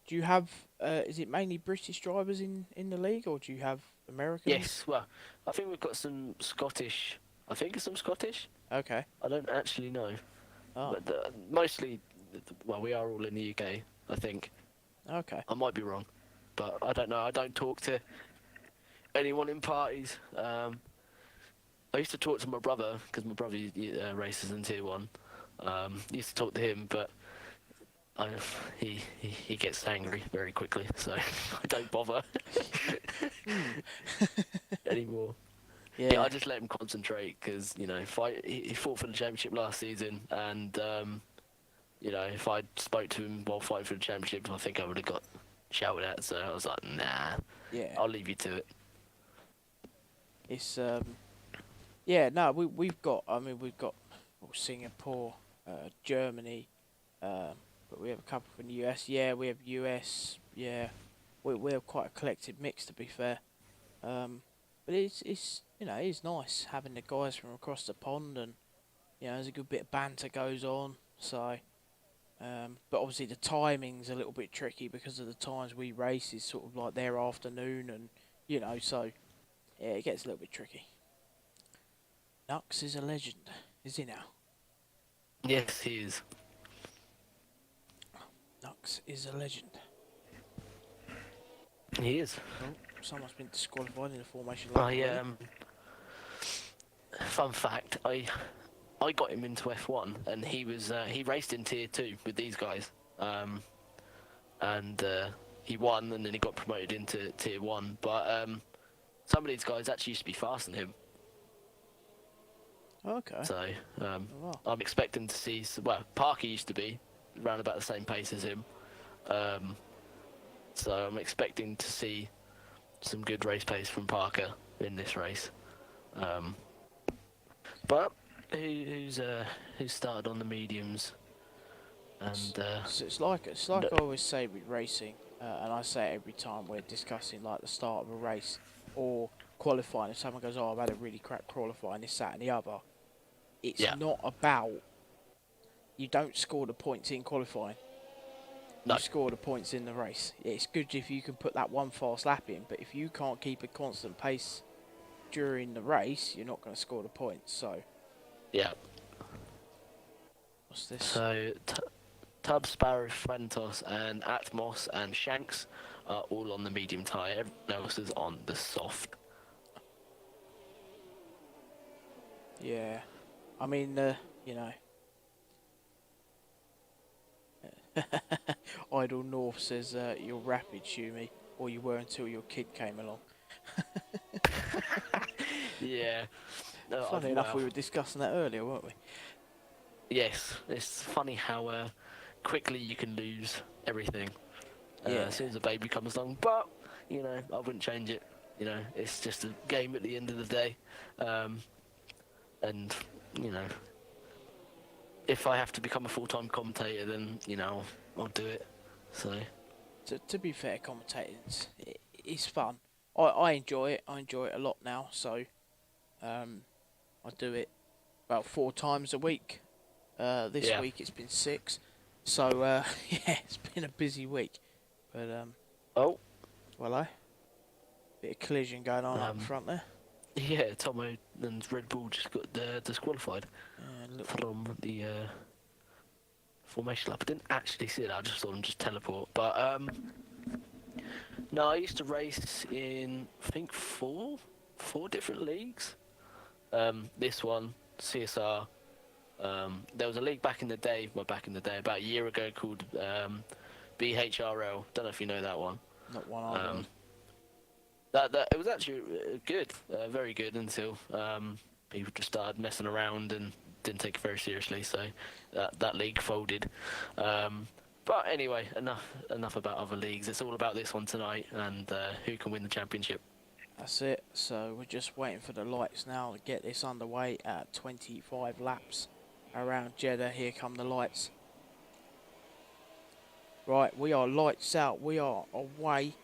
A: Do you have? Is it mainly British drivers in the league, or do you have Americans?
B: Yes. Well, I think we've got some Scottish. I think it's some Scottish.
A: Okay.
B: I don't actually know.
A: Oh.
B: But mostly, well, we are all in the UK, I think.
A: Okay.
B: I might be wrong, but I don't know. I don't talk to anyone in parties. I used to talk to my brother, because my brother races in Tier 1. Used to talk to him, but he gets angry very quickly, so I don't bother anymore. Yeah, I just let him concentrate, because he fought for the championship last season, and if I spoke to him while fighting for the championship, I think I would have got shouted at. So I was like, nah, I'll leave you to it.
A: It's yeah, no, we've got Singapore, Germany, but we have a couple from the US. Yeah, we have US. Yeah, we have quite a collected mix, to be fair. But it's it's nice having the guys from across the pond, and there's a good bit of banter goes on. So, but obviously the timing's a little bit tricky because of the times we race is sort of like their afternoon, and so yeah, it gets a little bit tricky. Nux is a legend, is he now?
B: Yes, he is.
A: Nux is a legend.
B: He is.
A: Oh, someone's been disqualified in the formation.
B: Fun fact, I got him into F1, and he raced in Tier 2 with these guys, and he won, and then he got promoted into Tier 1. But some of these guys actually used to be faster than him.
A: Okay.
B: So
A: wow.
B: I'm expecting to see. Parker used to be around about the same pace as him. So I'm expecting to see some good race pace from Parker in this race. But who's started on the mediums? And
A: so it's like I always say with racing, and I say it every time we're discussing like the start of a race or qualifying. If someone goes, "Oh, I've had a really crap qualifying, this, that, and the other," it's
B: Yeah.
A: not about. You don't score the points in qualifying.
B: No.
A: You score the points in the race. It's good if you can put that one fast lap in, but if you can't keep a constant pace during the race, you're not going to score the points. So,
B: Yeah.
A: what's this?
B: So Tub, Sparrow, Fentos, and Atmos and Shanks are all on the medium tyre. Everyone else is on the soft.
A: Yeah, I mean, you know, Idle North says you're rapid, Schumi, or you were until your kid came along.
B: Yeah. No,
A: Funny enough, we were discussing that earlier, weren't we?
B: Yes, it's funny how quickly you can lose everything
A: Yeah.
B: as soon as a baby comes along. But you know, I wouldn't change it. You know, it's just a game at the end of the day, and you know, if I have to become a full-time commentator, then you know I'll do it. So
A: To be fair, commentating, it's fun. I enjoy it. I enjoy it a lot now. So, I do it about 4 times a week. This
B: Yeah.
A: week it's been 6. So yeah, it's been a busy week. But
B: oh
A: hello. Bit of collision going on up front there.
B: yeah, Tomo and Red Bull just got disqualified
A: Little...
B: from the formation lap. I didn't actually see it. I just saw them just teleport. But no, I used to race in I think four different leagues. This one, CSR. There was a league back in the day, about a year ago, called BHRL. Don't know if you know that one.
A: Not one I know.
B: That it was actually good, very good until people just started messing around and didn't take it very seriously. So that league folded. But anyway, enough about other leagues. It's all about this one tonight and who can win the championship.
A: That's it. So we're just waiting for the lights now to get this underway at 25 laps around Jeddah. Here come the lights. Right, we are lights out. We are away.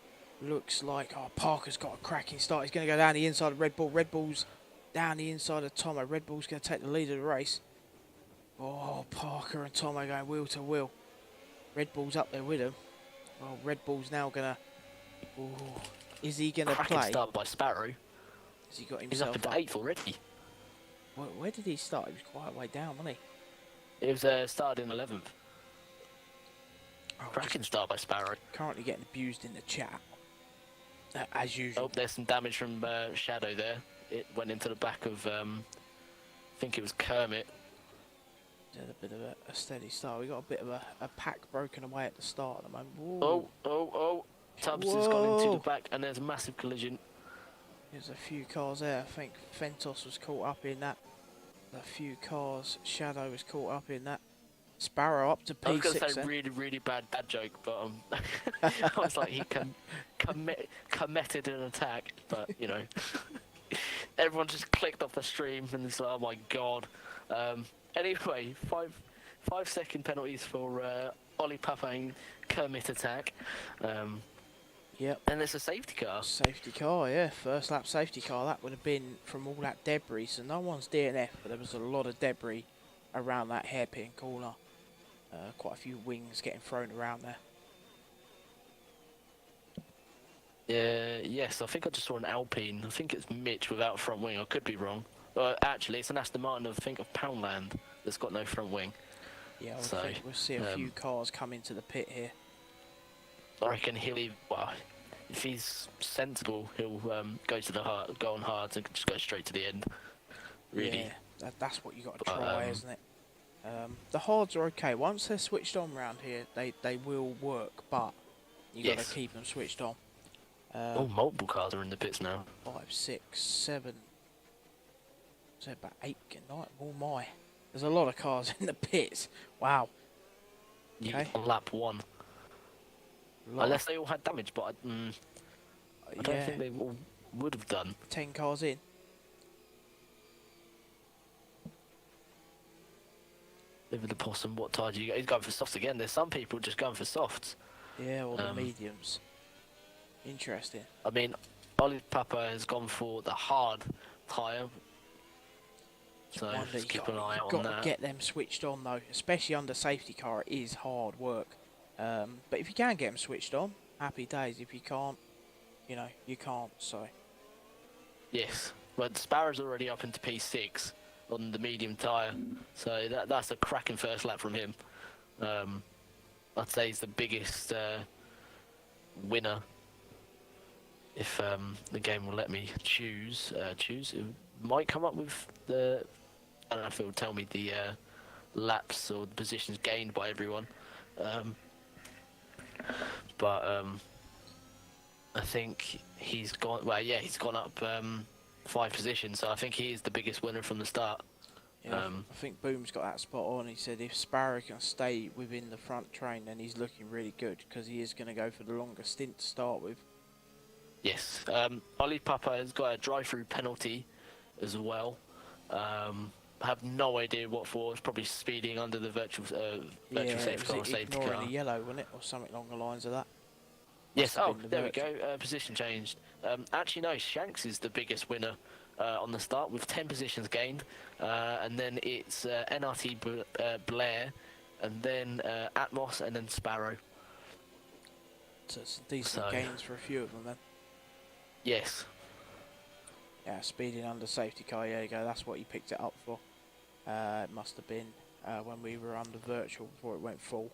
A: Looks like Parker's got a cracking start. He's going to go down the inside of Red Bull. Red Bull's down the inside of Tomo. Red Bull's going to take the lead of the race. Oh, Parker and Tomo going wheel to wheel. Red Bull's up there with him. Well, Red Bull's now going to... Oh, is he going to play?
B: Cracking start by Sparrow.
A: Has he got
B: He's
A: himself
B: up into 8th already.
A: Where did he start? He was quite a way down, wasn't he?
B: It was started in 11th.
A: Oh,
B: Cracking start by Sparrow.
A: Currently getting abused in the chat. As usual.
B: Oh, there's some damage from Shadow there. It went into the back of, I think it was Kermit.
A: Did a bit of a steady start. We got a bit of a pack broken away at the start at the moment. Whoa.
B: Oh. Tubbs has gone into the back and there's a massive collision.
A: There's a few cars there. I think Fentos was caught up in that. A few cars. Shadow was caught up in that. Sparrow up to P6.
B: I was going to say really bad dad joke, but I was like, he committed an attack, but you know, everyone just clicked off the stream and it's like, oh my god. Anyway, 5-second penalties for Ollie Papang Kermit attack.
A: Yep.
B: And there's a safety car.
A: Safety car, yeah. First lap safety car. That would have been from all that debris. So no one's DNF, but there was a lot of debris around that hairpin corner. Quite a few wings getting thrown around there.
B: Yes, I think I just saw an Alpine. I think it's Mitch without front wing. I could be wrong. Actually, it's an Aston Martin, I think, of Poundland that's got no front wing.
A: Yeah, I think we'll see a few cars come into the pit here.
B: I reckon if he's sensible, he'll go on hards and just go straight to the end. Really.
A: Yeah, that's what you got to try, isn't it? The hards are okay. Once they're switched on round here, they will work, but you got to keep them switched on.
B: Multiple cars are in the pits now.
A: 5, 6, 7. So about 8 tonight. Oh my! There's a lot of cars in the pits. Wow.
B: Okay. On lap 1. Unless they all had damage, but I don't think they all would have done.
A: 10 cars in.
B: Live the possum. What tire do you go? He's going for softs again. There's some people just going for softs.
A: Yeah, or the mediums. Interesting.
B: I mean, Ollie Papa has gone for the hard tyre. So
A: Wonder
B: just
A: you
B: keep an eye
A: you've
B: out
A: got
B: on
A: to
B: that.
A: get them switched on though, especially under safety car. It is hard work. But if you can get them switched on, happy days. If you can't, you know, you can't. So
B: Yes, but Sparrow's already up into P6 on the medium tyre, so that's a cracking first lap from him. I'd say he's the biggest winner if the game will let me choose. It might come up with the, I don't know if it will tell me the laps or the positions gained by everyone, but I think he's gone. Well, yeah, he's gone up 5 positions, so I think he is the biggest winner from the start.
A: yeah, I think Boom's got that spot on. He said if Sparrow can stay within the front train, then he's looking really good because he is going to go for the longer stint to start with.
B: Yes, Ollie Papa has got a drive-through penalty as well. Have no idea what for. It's probably speeding under the virtual safety car.
A: Ignoring the yellow, wasn't it, or something along the lines of that?
B: Yes. Oh, there we go. Position changed. Actually, no. Shanks is the biggest winner on the start with 10 positions gained, and then it's NRT Blair, and then Atmos, and then Sparrow.
A: So it's decent gains for a few of them then.
B: Yes.
A: Yeah, speeding under safety car. Yeah, you go. That's what you picked it up for. It must have been when we were under virtual before it went full.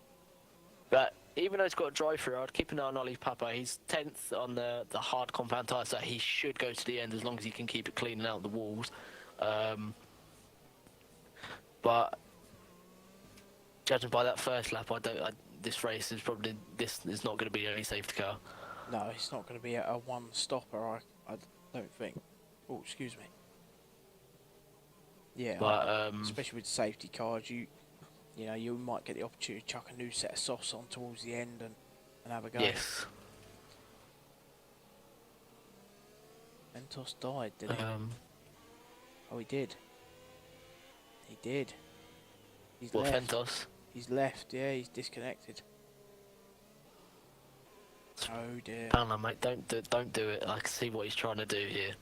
B: But even though he's got a drive-through, I'd keep an eye on Ollie Papa. He's 10th on the hard compound tyre, so he should go to the end as long as he can keep it clean and out of the walls. But judging by that first lap, this race is probably is not going to be any safety car.
A: No, it's not going to be a one-stopper. I don't think. Oh, excuse me. Yeah,
B: but
A: especially with safety cars, you know, you might get the opportunity to chuck a new set of softs on towards the end and have a go.
B: Yes.
A: Mentos died, didn't he? Oh, he did. He did. He's
B: what,
A: left.
B: Fentos?
A: He's left, yeah, he's disconnected. Oh dear.
B: Banner, mate, don't do it. I can see what he's trying to do here.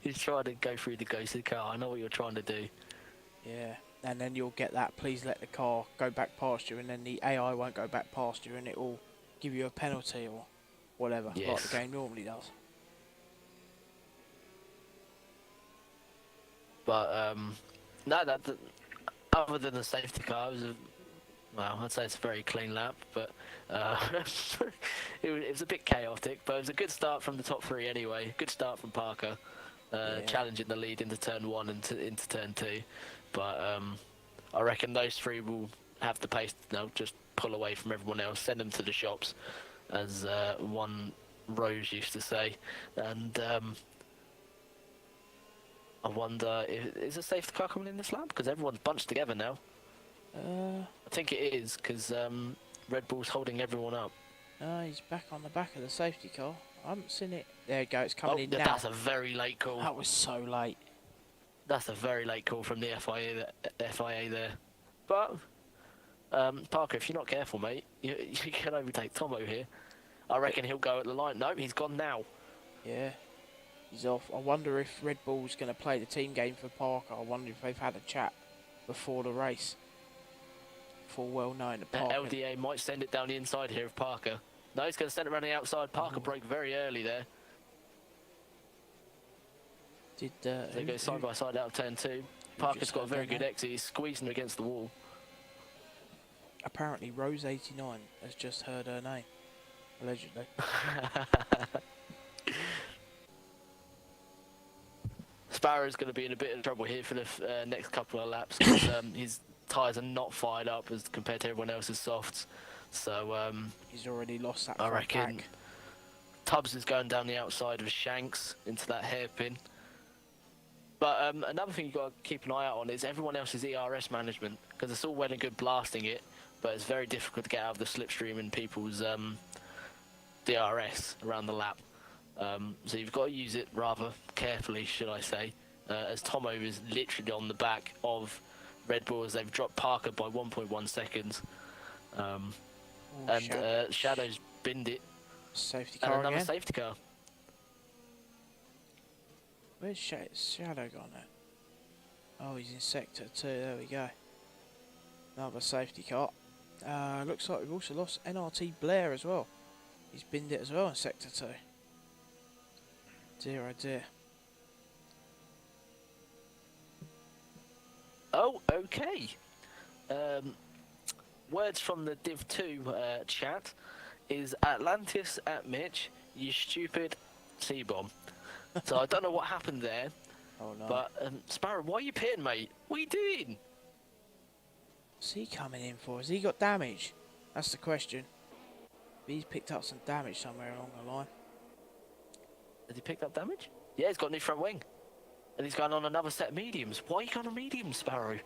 B: He's trying to go through the ghost of the car. I know what you're trying to do.
A: Yeah, and then you'll get that, please let the car go back past you, and then the AI won't go back past you, and it will give you a penalty or whatever,
B: yes,
A: like the game normally does.
B: But, no, other than the safety car, it was well, I'd say it's a very clean lap, but it was a bit chaotic, but it was a good start from the top 3 anyway. Good start from Parker, challenging the lead into turn 1 and into turn 2. But I reckon those 3 will have the pace to now just pull away from everyone else, send them to the shops, as one Rose used to say. And I wonder, is a safety car coming in this lap? Because everyone's bunched together now. I think it is, because Red Bull's holding everyone up.
A: No, he's back on the back of the safety car. I haven't seen it. There you go, it's coming in now.
B: That's a very late call.
A: That was so late.
B: That's a very late call from the FIA there. But, Parker, if you're not careful, mate, you can overtake Tomo here. I reckon he'll go at the line. No, he's gone now.
A: Yeah, he's off. I wonder if Red Bull's going to play the team game for Parker. I wonder if they've had a chat before the race. Full well known that Parker...
B: LDA might send it down the inside here of Parker. No, he's going to send it around the outside. Parker broke very early there. They go side by side out of turn 2. Parker's got a very good exit. He's squeezing against the wall.
A: Apparently, Rose89 has just heard her name. Allegedly.
B: Sparrow's going to be in a bit of trouble here for the next couple of laps, because his tyres are not fired up as compared to everyone else's softs. So
A: he's already lost that.
B: I reckon Tubbs is going down the outside of Shanks into that hairpin. But another thing you've got to keep an eye out on is everyone else's ERS management, because it's all well and good blasting it, but it's very difficult to get out of the slipstream in people's DRS around the lap. So you've got to use it rather carefully, should I say, as Tomo is literally on the back of Red Bull as they've dropped Parker by 1.1 seconds. Shadow's binned it.
A: Safety car
B: and another
A: again.
B: Safety car.
A: Where's Shadow gone at? Oh, he's in sector 2. There we go. Another safety car. Looks like we've also lost NRT Blair as well. He's binned it as well in sector 2. Dear oh dear.
B: Oh, okay. Words from the Div 2 chat is Atlantis at Mitch, you stupid C-bomb. So I don't know what happened there,
A: Oh no.
B: but Sparrow, why are you pitting, mate? What are you doing?
A: What's he coming in for? Has he got damage? That's the question. He's picked up some damage somewhere along the line.
B: Has he picked up damage? Yeah, he's got a new front wing. And he's going on another set of mediums. Why are you going on mediums, Sparrow?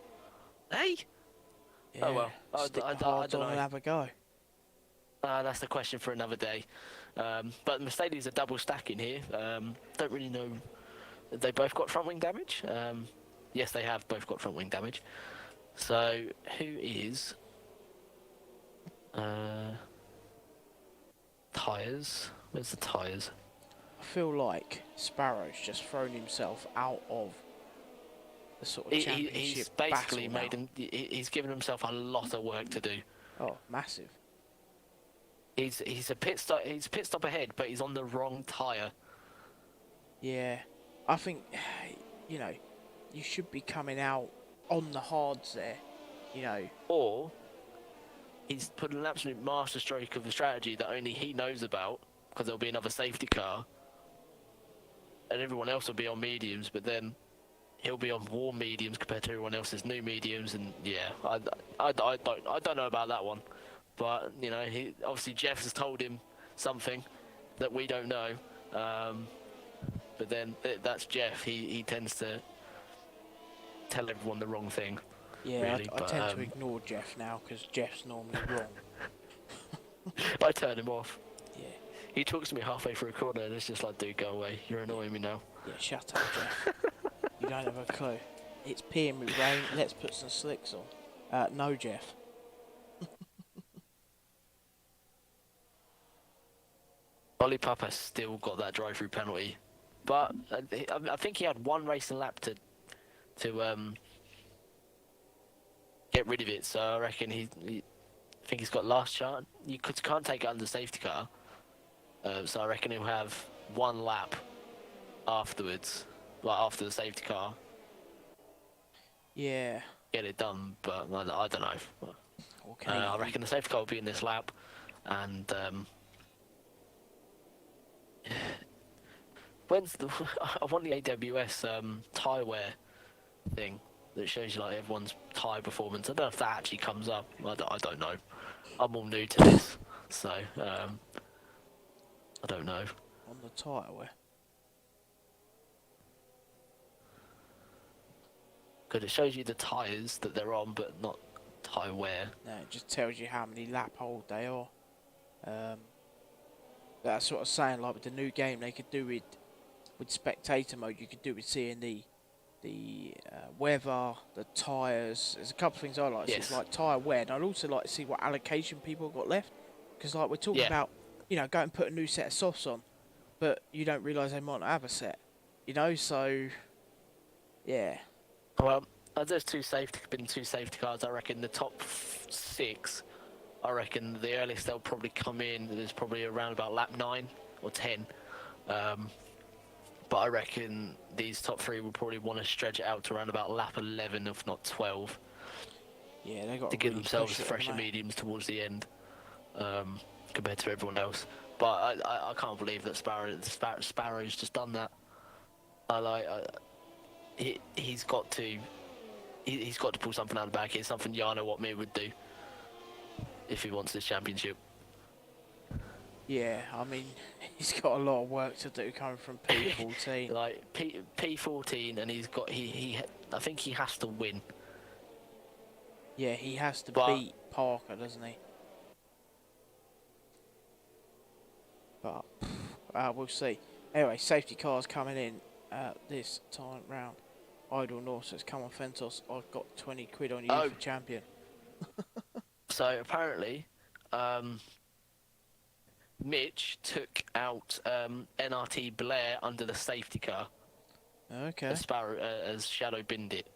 B: Hey?
A: Yeah,
B: Oh well,
A: stick
B: I
A: the hards
B: don't
A: on
B: know.
A: and have a go.
B: That's the question for another day. But Mercedes are double stacking here. Don't really know. They both got front wing damage. Yes, they have both got front wing damage. So who is tyres? Where's the tyres?
A: I feel like Sparrow's just thrown himself out of the sort of championship
B: He's basically
A: battle
B: made
A: now.
B: he's given himself a lot of work to do.
A: Oh, massive.
B: He's a pit stop ahead, but he's on the wrong tyre.
A: Yeah, I think, you know, you should be coming out on the hards there, you know.
B: Or he's put an absolute masterstroke of a strategy that only he knows about, because there'll be another safety car, and everyone else will be on mediums, but then he'll be on warm mediums compared to everyone else's new mediums, and yeah, I don't know about that one, but you know, he obviously Jeff has told him something that we don't know, but then that's Jeff. He tends to tell everyone the wrong thing.
A: Yeah,
B: really,
A: I tend to ignore Jeff now because Jeff's normally wrong.
B: I turn him off.
A: Yeah,
B: He talks to me halfway through a corner and it's just like, dude, go away. You're annoying me now.
A: yeah, shut up, Jeff. You don't have a clue. It's peeing with rain. Let's put some slicks on. No, Jeff.
B: Lollipop has still got that drive-through penalty, but I think he had one racing lap to get rid of it. So I reckon I think he's got last chance. You can't take it under safety car, so I reckon he'll have one lap afterwards, like after the safety car.
A: Yeah.
B: Get it done, but I don't know.
A: Okay.
B: I reckon the safety car will be in this lap, and when's the? I want the AWS tyre wear thing that shows you like everyone's tyre performance. I don't know if that actually comes up. I don't know. I'm all new to this, so I don't know.
A: On the tyre wear.
B: Because it shows you the tyres that they're on, but not tyre wear.
A: No, it just tells you how many lap hold they are. That's what I was saying. Like with the new game, they could do with spectator mode. You could do with seeing the weather, the tyres. There's a couple of things I like.
B: Yes.
A: So it's like tyre wear, and I'd also like to see what allocation people got left. Because like we're talking about, you know, go and put a new set of softs on, but you don't realise they might not have a set. You know, so yeah.
B: Well, there's been two safety cars. I reckon the top 6. I reckon the earliest they'll probably come in is probably around about lap 9 or 10. But I reckon these top 3 will probably want to stretch it out to around about lap 11, if not 12.
A: Yeah, they got
B: to give themselves fresher mediums towards the end, compared to everyone else. But I can't believe that Sparrow's just done that. He's got to pull something out of the bag here. Something Yano what me would do if he wants this championship.
A: Yeah, I mean, he's got a lot of work to do coming from P14.
B: Like P14, and I think he has to win.
A: Yeah, he has to beat Parker, doesn't he? But we'll see. Anyway, safety cars coming in this time round. Idle North says, come on, Fentos, I've got 20 quid on you for champion.
B: So apparently, Mitch took out NRT Blair under the safety car.
A: Okay.
B: As Shadow binned it.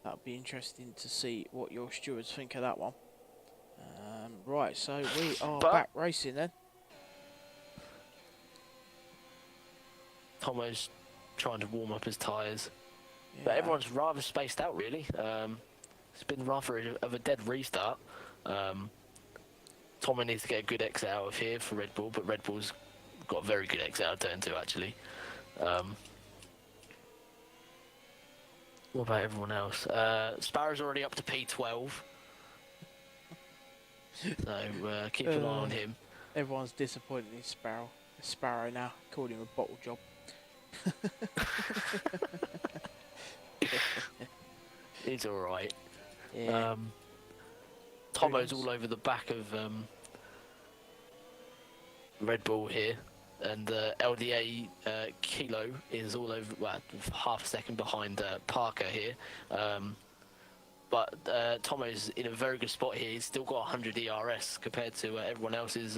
A: That'll be interesting to see what your stewards think of that one. Right, so we are back racing then.
B: Tomo's trying to warm up his tyres.
A: Yeah.
B: But everyone's rather spaced out, really. It's been rather of a dead restart. Tomo needs to get a good exit out of here for Red Bull, but Red Bull's got a very good exit out of turn 2, actually. What about everyone else? Sparrow's already up to P12. So keep an eye on him.
A: Everyone's disappointed in Sparrow now. Called him a bottle job.
B: He's alright.
A: Yeah.
B: Tomo's all over the back of Red Bull here, and LDA Kilo is all over, well, half a second behind Parker here. But Tomo's in a very good spot here. He's still got 100 ERS compared to everyone else's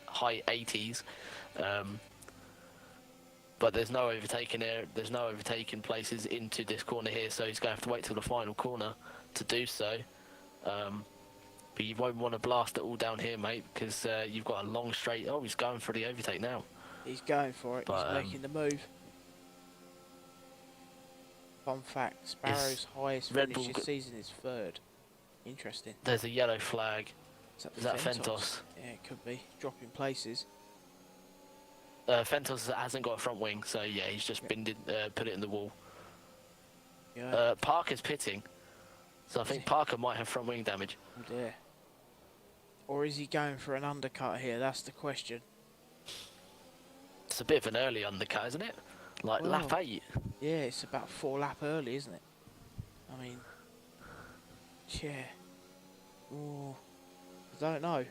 B: high 80s. But there's no overtaking there. There's no overtaking places into this corner here, so he's going to have to wait till the final corner to do so. But you won't want to blast it all down here, mate, because you've got a long straight. Oh, he's going for the overtake now.
A: He's going for it. But, he's making the move. Fun fact, Sparrow's highest finish this season is 3rd. Interesting.
B: There's a yellow flag. Is that Fentos?
A: Yeah, it could be. Dropping places.
B: Fentos hasn't got a front wing, so yeah, he's just binned it, put it in the wall.
A: Yeah.
B: Parker's pitting, so I think Parker might have front wing damage.
A: Oh dear. Or is he going for an undercut here? That's the question.
B: It's a bit of an early undercut, isn't it? Like lap 8.
A: Yeah, it's about 4 lap early, isn't it? I mean, yeah. Ooh, I don't know.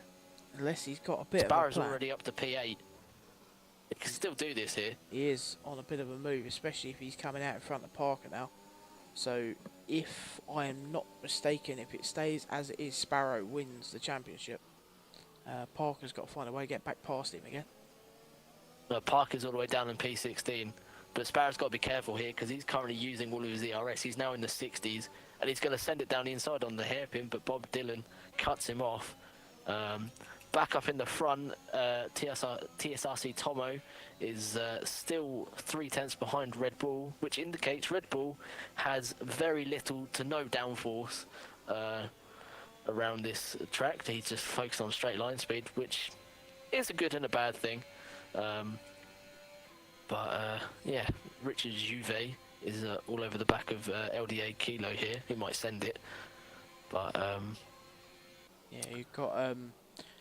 A: Unless he's got a bit of a plan.
B: Sparrow's already up to P8. He can still do this here.
A: He is on a bit of a move, especially if he's coming out in front of Parker now. So, if I am not mistaken, if it stays as it is, Sparrow wins the championship. Parker's got to find a way to get back past him again.
B: Parker's all the way down in P16. But Sparrow's got to be careful here because he's currently using all of his ERS. He's now in the 60s. And he's going to send it down the inside on the hairpin, but Bob Dylan cuts him off. Back up in the front, TSRC Tomo is still 3/10 behind Red Bull, which indicates Red Bull has very little to no downforce around this track. He's just focused on straight line speed, which is a good and a bad thing. Yeah, Richard Juve is all over the back of LDA Kilo here. He might send it, but
A: yeah, you've got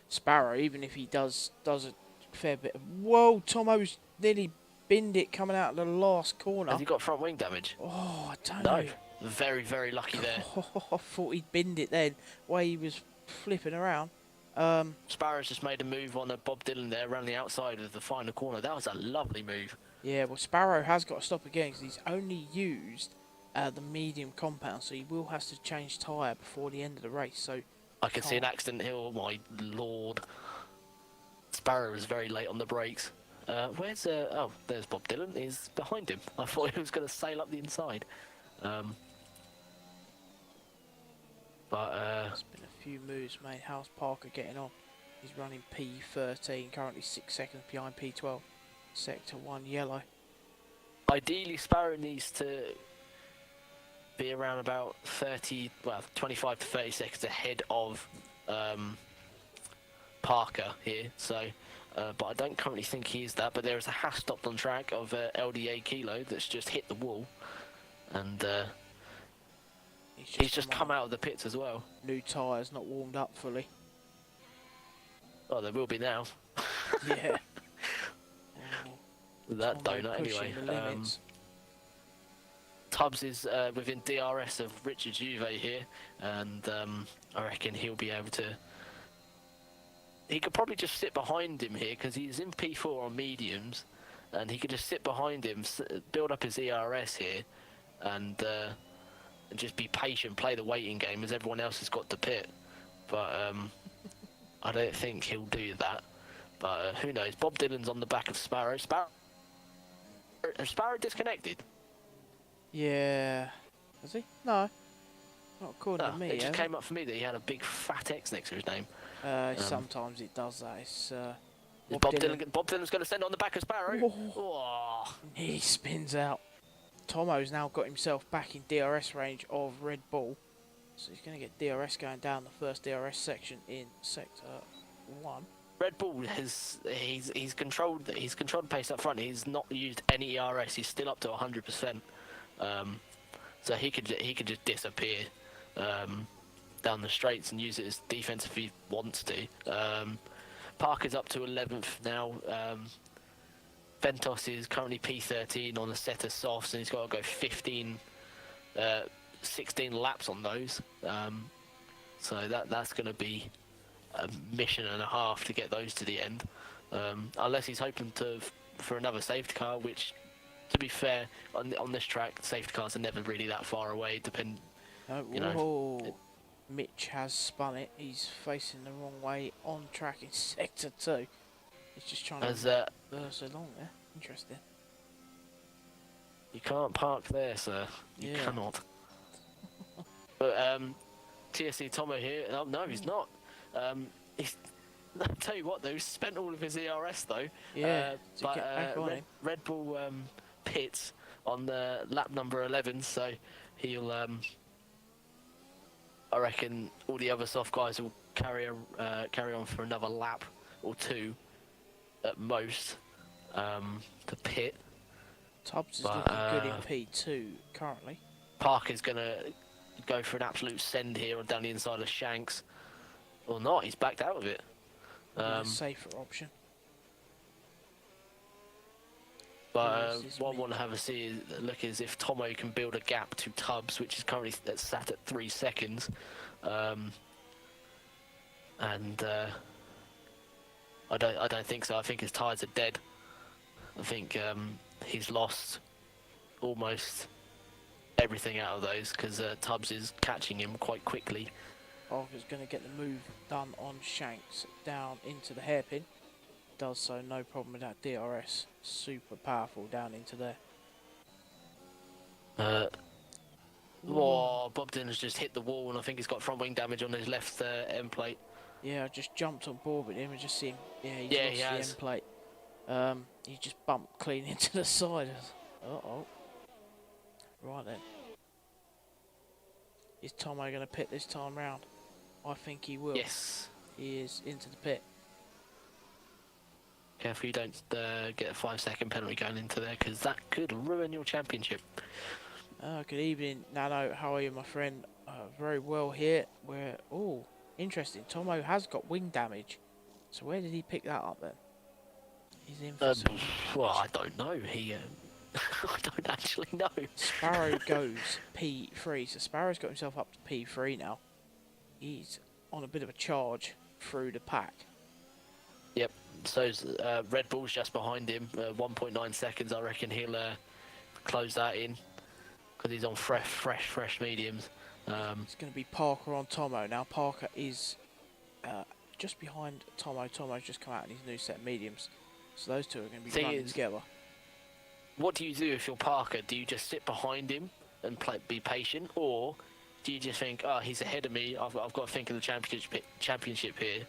A: Sparrow. Even if he does a fair bit of... Whoa, Tomo's nearly binned it coming out of the last corner.
B: Has he got front wing damage?
A: Oh, I don't know.
B: No, very, very lucky there.
A: I thought he'd binned it then, way he was flipping around.
B: Sparrow's just made a move on Bob Dylan there around the outside of the final corner. That was a lovely move.
A: Yeah, well, Sparrow has got to stop again because he's only used the medium compound, so he will have to change tyre before the end of the race. So
B: I can see an accident here. Oh my lord! Sparrow was very late on the brakes. Where's oh, there's Bob Dylan. He's behind him. I thought he was going to sail up the inside.
A: There's been a few moves made. How's Parker getting on? He's running P13, currently 6 seconds behind P12. Sector 1 yellow.
B: Ideally, Sparrow needs to be around about 25 to 30 seconds ahead of Parker here. So, but I don't currently think he is that. But there is a half stopped on track of LDA Kilo that's just hit the wall, and he's just come out of the pits as well.
A: New tyres, not warmed up fully.
B: Oh, there will be now.
A: Yeah.
B: That donut anyway. Tubbs is within DRS of Richard Juve here, and I reckon he'll be able to. He could probably just sit behind him here because he's in P4 on mediums, and he could just sit behind him, build up his ERS here, and just be patient, play the waiting game as everyone else has got to pit. But I don't think he'll do that. But who knows? Bob Dylan's on the back of Sparrow. Sparrow disconnected?
A: Yeah. Has he? No. Not according to me.
B: It just came up for me that he had a big fat X next to his name.
A: Sometimes it does that. It's
B: Bob Dylan's going to send it on the back of Sparrow.
A: Oh. He spins out. Tomo's now got himself back in DRS range of Red Bull. So he's going to get DRS going down the first DRS section in sector 1.
B: Red Bull he's controlled the pace up front. He's not used any ERS. He's still up to 100%. So he could just disappear down the straights and use it as defense if he wants to. Parker's up to 11th now. Ventos is currently P13 on a set of softs, and he's got to go 16 laps on those. So that's going to be a mission and a half to get those to the end, unless he's hoping for another safety car, which, to be fair, on this track, safety cars are never really that far away.
A: Mitch has spun it. He's facing the wrong way on track in sector 2. He's just trying to burst along there. Interesting.
B: You can't park there, sir. You cannot. But TSC Tomo here. Oh, no, he's not. He's. I'll tell you what, though, he's spent all of his ERS though.
A: Yeah.
B: But Red Bull pits on the lap number 11, so he'll. I reckon all the other soft guys will carry on for another lap or two at most to pit.
A: Tubbs is looking good in P2 currently.
B: Parker's going to go for an absolute send here down the inside of Shanks. Or not, he's backed out of it.
A: Safer option.
B: But what I want to have a look is if Tomo can build a gap to Tubbs, which is currently sat at 3 seconds. I don't think so. I think his tyres are dead. I think he's lost almost everything out of those because Tubbs is catching him quite quickly.
A: Parker's going to get the move done on Shanks down into the hairpin. Does so, no problem with that DRS. Super powerful down into there.
B: Bob Dylan's just hit the wall, and I think he's got front wing damage on his left end plate.
A: Yeah, I just jumped on board with him and just seen. Yeah, he's lost the end plate. He just bumped clean into the side. Right then. Is Tomo going to pit this time round? I think he will.
B: Yes.
A: He is into the pit.
B: Careful you don't get a 5-second penalty going into there, because that could ruin your championship.
A: Good evening, Nano. How are you, my friend? Very well here. Interesting. Tomo has got wing damage. So where did he pick that up then? He's in for
B: well, I don't know. I don't actually know.
A: Sparrow goes P3. So Sparrow's got himself up to P3 now. He's on a bit of a charge through the pack.
B: Yep. So Red Bull's just behind him. 1.9 seconds. I reckon he'll close that in because he's on fresh mediums.
A: It's going to be Parker on Tomo now. Parker is just behind Tomo. Tomo's just come out in his new set of mediums. So those two are going to be running together.
B: What do you do if you're Parker? Do you just sit behind him and be patient, or do you just think, oh, he's ahead of me, I've got to think of the championship here,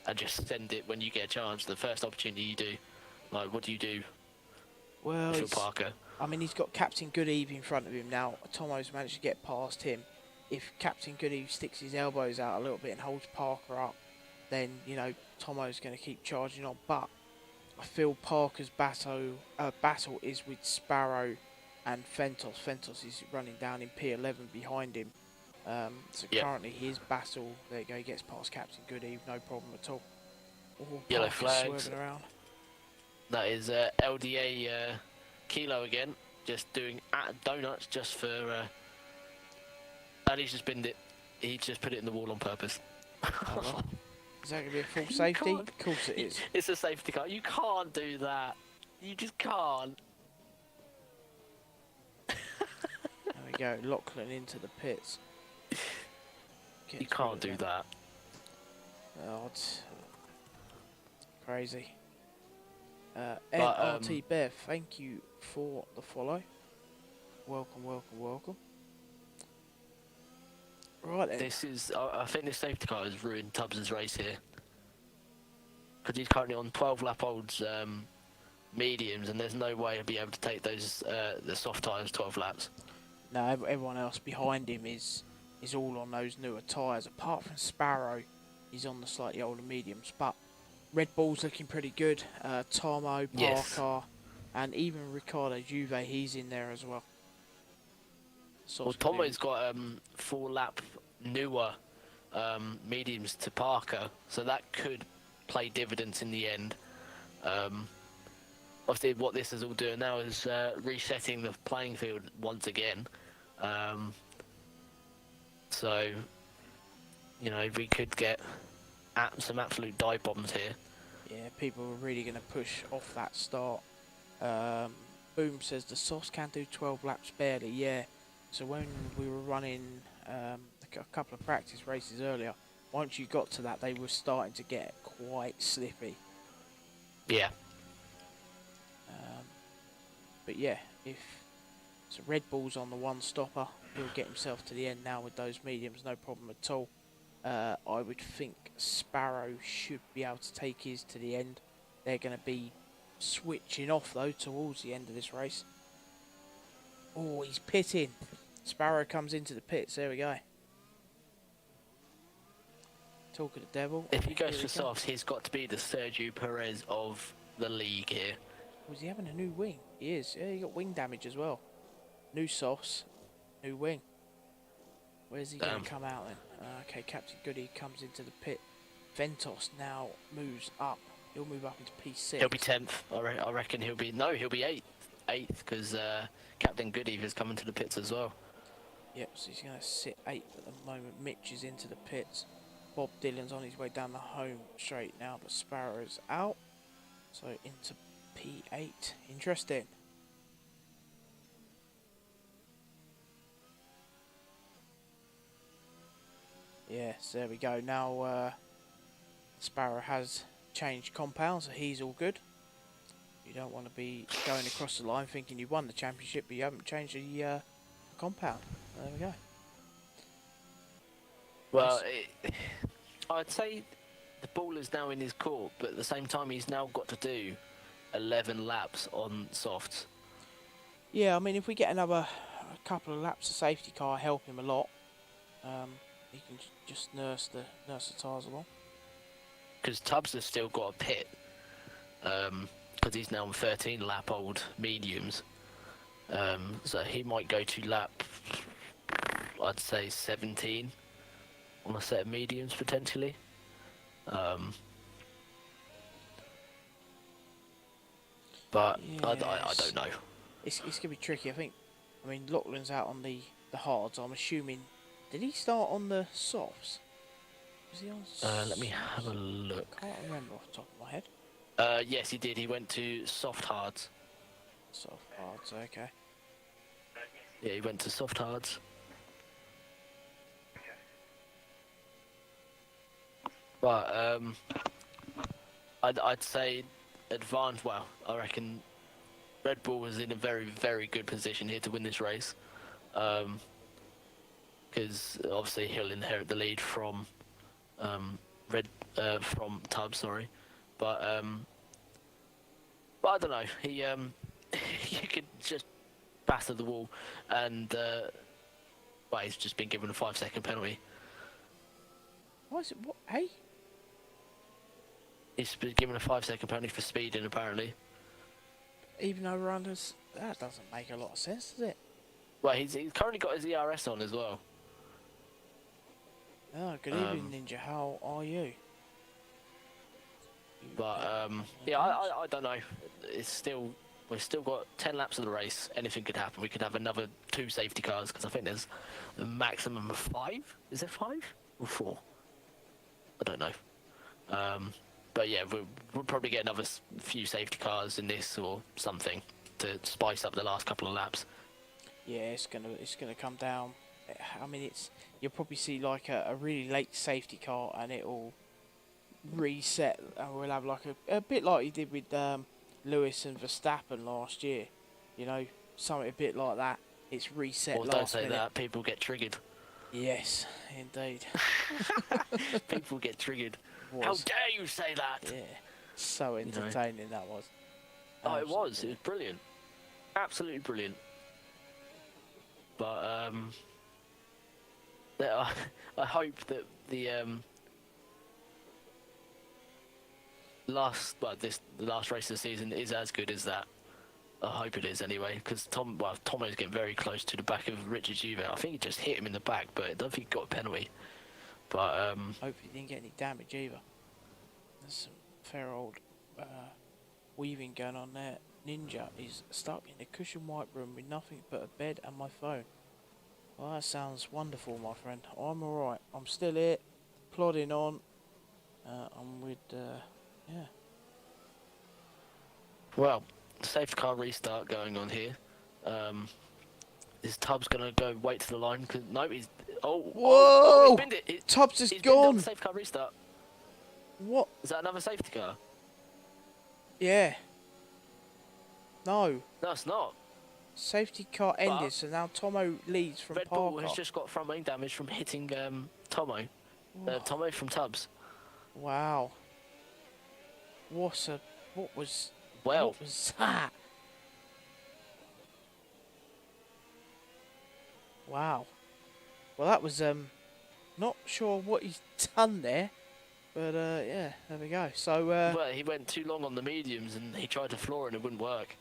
B: and just send it when you get a chance, the first opportunity you do? Like, what do you do if you're Parker?
A: I mean, he's got Captain Goodeve in front of him now. Tomo's managed to get past him. If Captain Goodeve sticks his elbows out a little bit and holds Parker up, then, you know, Tomo's going to keep charging on. But I feel Parker's battle is with Sparrow and Fentos. Fentos is running down in P11 behind him. Currently his battle, there you go, he gets past Captain Goodeve, no problem at all.
B: Yellow flags.
A: Swerving around.
B: That is LDA Kilo again, just doing donuts just for... and he's just binned it. He just put it in the wall on purpose.
A: Is that going to be a full safety? Of course it is.
B: It's a safety car. You can't do that. You just can't.
A: There we go. Lachlan into the pits.
B: You can't do that.
A: Oh, it's crazy. NRT Bev, thank you for the follow. Welcome. Right then.
B: This is, I think this safety car has ruined Tubbs' race here. Because he's currently on 12 lap olds mediums, and there's no way he'll be able to take those the soft tyres 12 laps.
A: No, everyone else behind him is all on those newer tyres. Apart from Sparrow, he's on the slightly older mediums. But Red Bull's looking pretty good. Tomo,
B: Yes.
A: Parker, and even Riccardo Juve, he's in there as well.
B: Well, Tomo's got 4 lap newer mediums to Parker, so that could play dividends in the end. Obviously, what this is all doing now is resetting the playing field once again. So, you know, we could get some absolute dive bombs here.
A: Yeah, people are really going to push off that start. Boom says the sauce can do 12 laps barely. Yeah. So when we were running a couple of practice races earlier, once you got to that, they were starting to get quite slippy.
B: Yeah.
A: But yeah, if so, Red Bull's on the one stopper, he'll get himself to the end now with those mediums, no problem at all. I would think Sparrow should be able to take his to the end. They're going to be switching off though towards the end of this race. Oh, he's pitting. Sparrow comes into the pits. There we go. Talk of the devil.
B: If he goes for softs, he's got to be the Sergio Perez of the league here.
A: Was he having a new wing? He is. Yeah, he got wing damage as well. New sauce, new wing. Where's he going to come out then? Okay, Captain Goody comes into the pit. Ventos now moves up. He'll move up into P6.
B: He'll be 10th. I reckon he'll be 8th. 8th because Captain Goody has come into the pits as well.
A: Yep, so he's going to sit 8th at the moment. Mitch is into the pits. Bob Dylan's on his way down the home straight now, but Sparrow's out. So into P8. Interesting. Yes, there we go. Now Sparrow has changed compound, so he's all good. You don't want to be going across the line thinking you won the championship, but you haven't changed the compound. There we go.
B: Well, I'd say the ball is now in his court, but at the same time, he's now got to do 11 laps on softs.
A: Yeah, I mean, if we get a couple of laps of safety car, help him a lot. He can just nurse the tyres along.
B: Because Tubbs has still got a pit, because he's now on 13 lap old mediums. So he might go to lap, I'd say 17 on a set of mediums potentially. But yes. I don't know.
A: It's going to be tricky. I mean, Laughlin's out on the hards. I'm assuming. Did he start on the softs? Was he on?
B: Let me have a look.
A: I can't remember off the top of my head.
B: Yes, he did. He went to soft hards.
A: Soft hards, okay.
B: Yeah, he went to soft hards. But I'd say advanced. Well, I reckon Red Bull was in a very, very good position here to win this race. Because obviously he'll inherit the lead from from Tubbs, sorry. But I don't know. He you could just batter the wall, and well, he's just been given a 5-second penalty.
A: What is it? What? Hey?
B: He's been given a 5-second penalty for speeding, apparently.
A: Even though runners, that doesn't make a lot of sense, does it?
B: Well, he's currently got his ERS on as well.
A: Oh, good evening, Ninja. How are you?
B: But yeah, I don't know. We've still got 10 laps of the race. Anything could happen. We could have another 2 safety cars because I think there's a maximum of 5. Is there 5 or 4? I don't know. But yeah, we'll probably get another few safety cars in this or something to spice up the last couple of laps.
A: Yeah, it's gonna come down. I mean, you'll probably see like a really late safety car, and it'll reset, and we'll have like a bit like you did with Lewis and Verstappen last year. You know, something a bit like that. It's reset.
B: Or don't say that, people get triggered.
A: Yes, indeed.
B: People get triggered.
A: Was.
B: How dare you say that?
A: Yeah. So entertaining that was.
B: Oh, it was. It
A: Absolutely.
B: was brilliant. Absolutely brilliant. But I hope that the the last race of the season is as good as that. I hope it is anyway, because Tomo's getting very close to the back of Richard Juve. I think he just hit him in the back, but I don't think he got a penalty. But
A: Hope he didn't get any damage either. There's some fair old weaving going on there. Ninja is stuck in a cushion white room with nothing but a bed and my phone. Well, that sounds wonderful, my friend. I'm alright. I'm still here, plodding on. I'm with, yeah.
B: well, safety car restart going on here. Is Tubbs gonna go wait to the line? Cause no, he's
A: Whoa!
B: He's binned it.
A: Tubbs is
B: He's binned it on
A: gone.
B: the safety car restart.
A: What?
B: Is that another safety car?
A: Yeah. No.
B: No, it's not.
A: Safety car ended, so now Tomo leads from
B: Red Bull
A: Parker.
B: has just got front wing damage from hitting Tomo. Tomo from Tubbs.
A: Wow. What was that? Wow. Well, that was not sure what he's done there, but yeah, there we go. So
B: well, he went too long on the mediums and he tried to floor and it wouldn't work.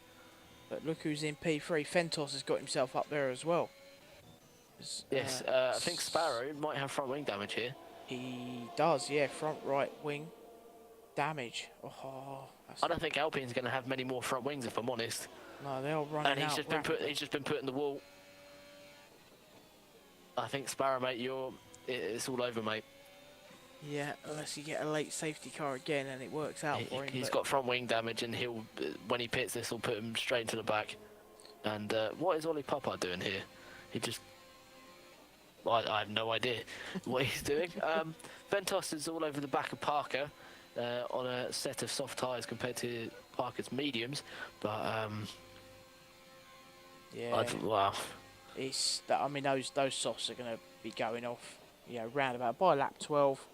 A: but look who's in P3. Fentos has got himself up there as well.
B: Yes, I think Sparrow might have front wing damage here.
A: He does, yeah, front right wing damage. Oh,
B: I don't think Alpine's going to have many more front wings, if I'm honest.
A: No, they're all running
B: and
A: out.
B: He's just been put in the wall. I think Sparrow, mate, it's all over, mate.
A: Yeah, unless you get a late safety car again and it works out for him.
B: He's got front wing damage, and when he pits, this will put him straight into the back. And what is Ollie Papa doing here? I have no idea what he's doing. Ventos is all over the back of Parker on a set of soft tyres compared to Parker's mediums, but
A: yeah,
B: wow.
A: I mean, those softs are going to be going off, round about by lap 12.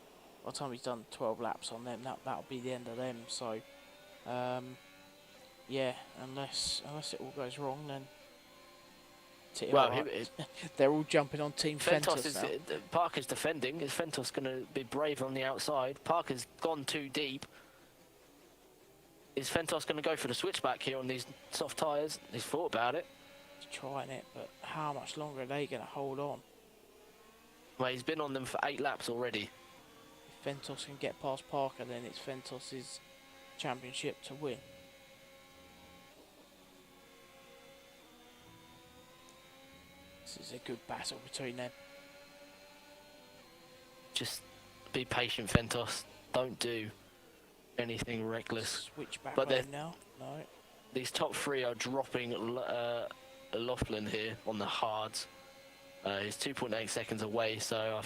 A: By the time he's done 12 laps on them, that'll be the end of them. So, yeah, unless it all goes wrong, then. They're all jumping on Team Fentos now.
B: Parker's defending. Is Fentos going to be brave on the outside? Parker's gone too deep. Is Fentos going to go for the switchback here on these soft tyres? He's thought about it.
A: He's trying it, but how much longer are they going to hold on?
B: Well, he's been on them for 8 laps already.
A: If Fentos can get past Parker, then it's Fentos' championship to win. This is a good battle between them.
B: Just be patient, Fentos. Don't do anything reckless.
A: Switch back
B: but
A: now. No.
B: These top 3 are dropping Laughlin here on the hards. He's 2.8 seconds away, so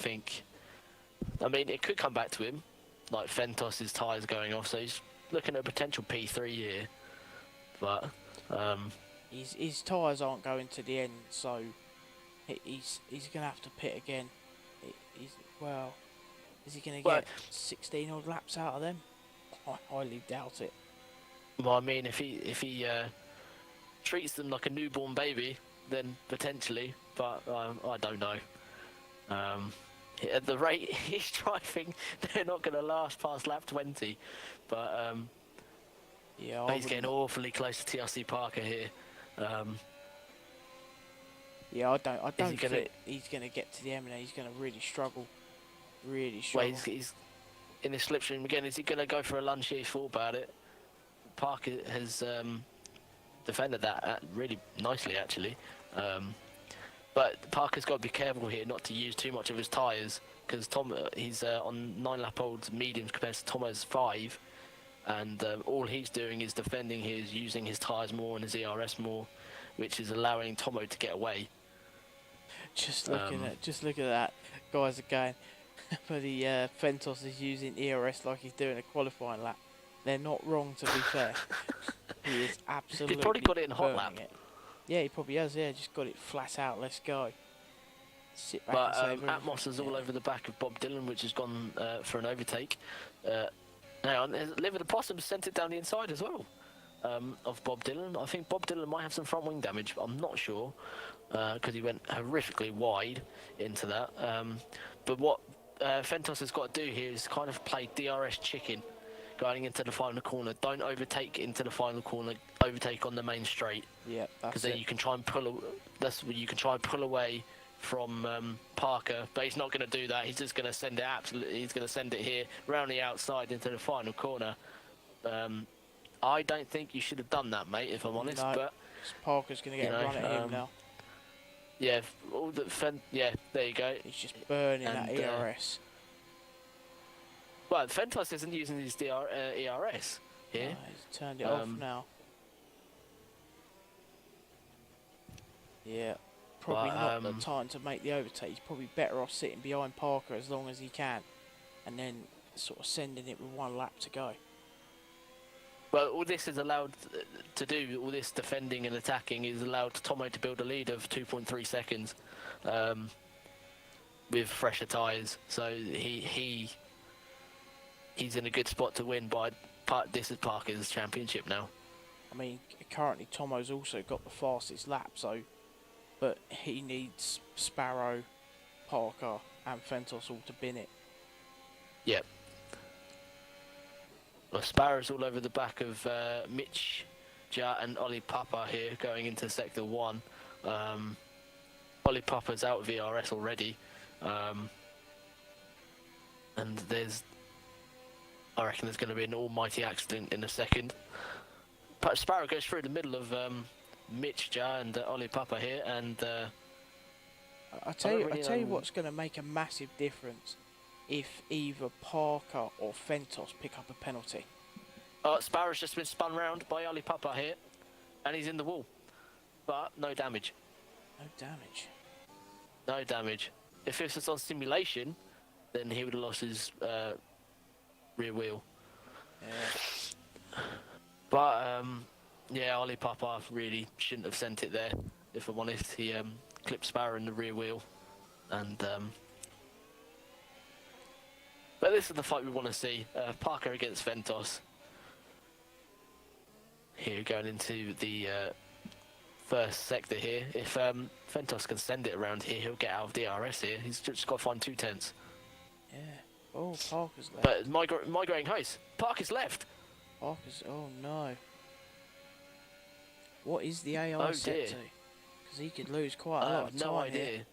B: I mean, it could come back to him. Like Fentos' tyres going off, so he's looking at a potential P3 here. But
A: his tyres aren't going to the end, so he's going to have to pit again. Is he going to get 16 odd laps out of them? I highly doubt it.
B: Well, I mean, if he treats them like a newborn baby, then potentially, but I don't know. At the rate he's driving, they're not going to last past lap 20. But
A: yeah,
B: he's getting awfully close to TRC Parker here.
A: Yeah, I don't think he's going to get to the M and he's going to really struggle. Really struggle.
B: Well, he's in his slipstream again. Is he going to go for a lunge here? He's thought about it. Parker has defended that really nicely, actually. But Parker's got to be careful here not to use too much of his tyres, because he's on 9-lap-old mediums compared to Tomo's 5, and all he's doing is defending his, using his tyres more and his ERS more, which is allowing Tomo to get away.
A: Just looking at that, guys are going. But the Fentos is using ERS like he's doing a qualifying lap. They're not wrong, to be fair. He is absolutely.
B: He's probably got it in hot lap.
A: Yeah, he probably has. Yeah, just got it flat out. Let's go. Sit back
B: But
A: and save
B: Atmos is all over the back of Bob Dylan, which has gone for an overtake. Now, Liver the Possum sent it down the inside as well of Bob Dylan. I think Bob Dylan might have some front wing damage, but I'm not sure because he went horrifically wide into that. But what Fentos has got to do here is kind of play DRS chicken going into the final corner. Don't overtake into the final corner. Overtake on the main straight.
A: Yeah,
B: because then you can try and pull. That's where you can try and pull away from Parker, but he's not going to do that. He's just going to send it he's going to send it here round the outside into the final corner. I don't think you should have done that, mate, if I'm honest.
A: No,
B: but
A: Parker's going to get a run at him now.
B: Yeah, yeah, there you go.
A: He's just burning that ERS.
B: Well, Fentos isn't using his ERS here.
A: No, he's turned it off now. Yeah. Probably not the time to make the overtake. He's probably better off sitting behind Parker as long as he can, and then sort of sending it with 1 lap to go.
B: Well, all this is allowed to do, all this defending and attacking is allowed Tomo to build a lead of 2.3 seconds with fresher tyres. So he's in a good spot to win. This is Parker's championship now. I
A: mean, currently Tomo's also got the fastest lap, so. But he needs Sparrow, Parker, and Fentos all to bin it.
B: Yep. Well, Sparrow's all over the back of Mitch, Ja, and Ollie Papa here going into Sector 1. Ollie Papa's out of VRS already. And I reckon there's going to be an almighty accident in a second. But Sparrow goes through the middle of Mitch, Ja, and Ollie Papa here, and
A: I tell you what's going to make a massive difference if either Parker or Fentos pick up a penalty.
B: Sparrow's just been spun round by Ollie Papa here, and he's in the wall, but no damage.
A: No damage.
B: No damage. If this was on simulation, then he would have lost his rear wheel.
A: Yeah.
B: But yeah, Ollie Papa really shouldn't have sent it there, if I'm honest. He clipped Sparrow in the rear wheel. And but this is the fight we want to see. Parker against Fentos. Here, going into the first sector here. If Fentos can send it around here, he'll get out of DRS here. He's just got to find 2 tenths.
A: Yeah. Oh, Parker's left.
B: But migrating host. Parker's left.
A: Parker's... Oh, no. What is the AI set to? Because he could lose quite a lot of time.
B: No idea.
A: Here.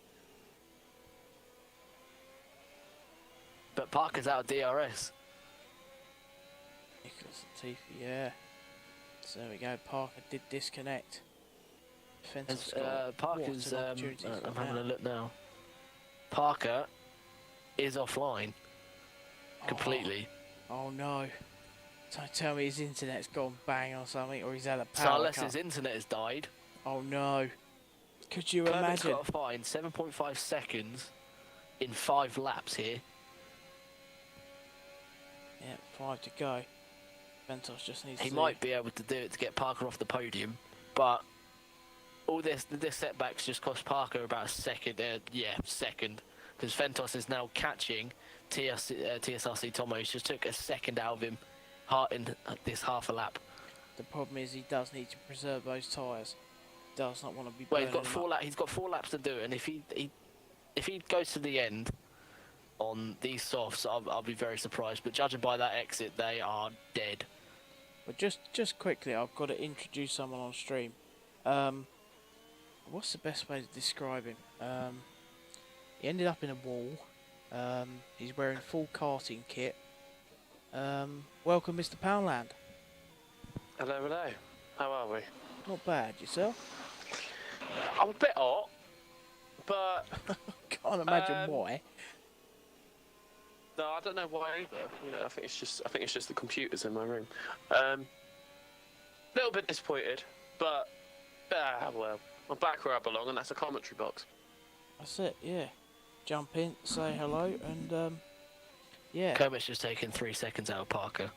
B: But Parker's out of DRS.
A: Nicholas and Tiffy, yeah. So there we go. Parker did disconnect.
B: Parker's. I'm having a look now. Parker is offline completely.
A: Oh no! Don't tell me his internet's gone bang or something, or he's had a power
B: So unless
A: cut.
B: his internet has died.
A: Oh no! Could you
B: Kermit's
A: imagine?
B: got to find 7.5 seconds in 5 laps here.
A: Yeah, 5 to go. Ventos just needs.
B: He might be able to do it to get Parker off the podium, but all this setbacks just cost Parker about a second. Second, because Ventos is now catching TSRC Tomo. He just took a second out of him, in this half a lap.
A: The problem is he does need to preserve those tyres. Does not want to be.
B: Well, he's got 4 laps. He's got 4 laps to do it, and if he goes to the end on these softs, I'll be very surprised. But judging by that exit, they are dead.
A: But just quickly, I've got to introduce someone on stream. What's the best way to describe him? He ended up in a wall. He's wearing full karting kit. Welcome, Mr. Poundland.
C: Hello, hello. How are we?
A: Not bad. Yourself?
C: I'm a bit hot, but
A: can't imagine why.
C: No, I don't know why either. You know, I think it's just the computers in my room. Little bit disappointed, but well, I'm back where I belong, and that's a commentary box.
A: That's it. Yeah. Jump in, say hello, and yeah.
B: Kermit's just taking 3 seconds out of Parker.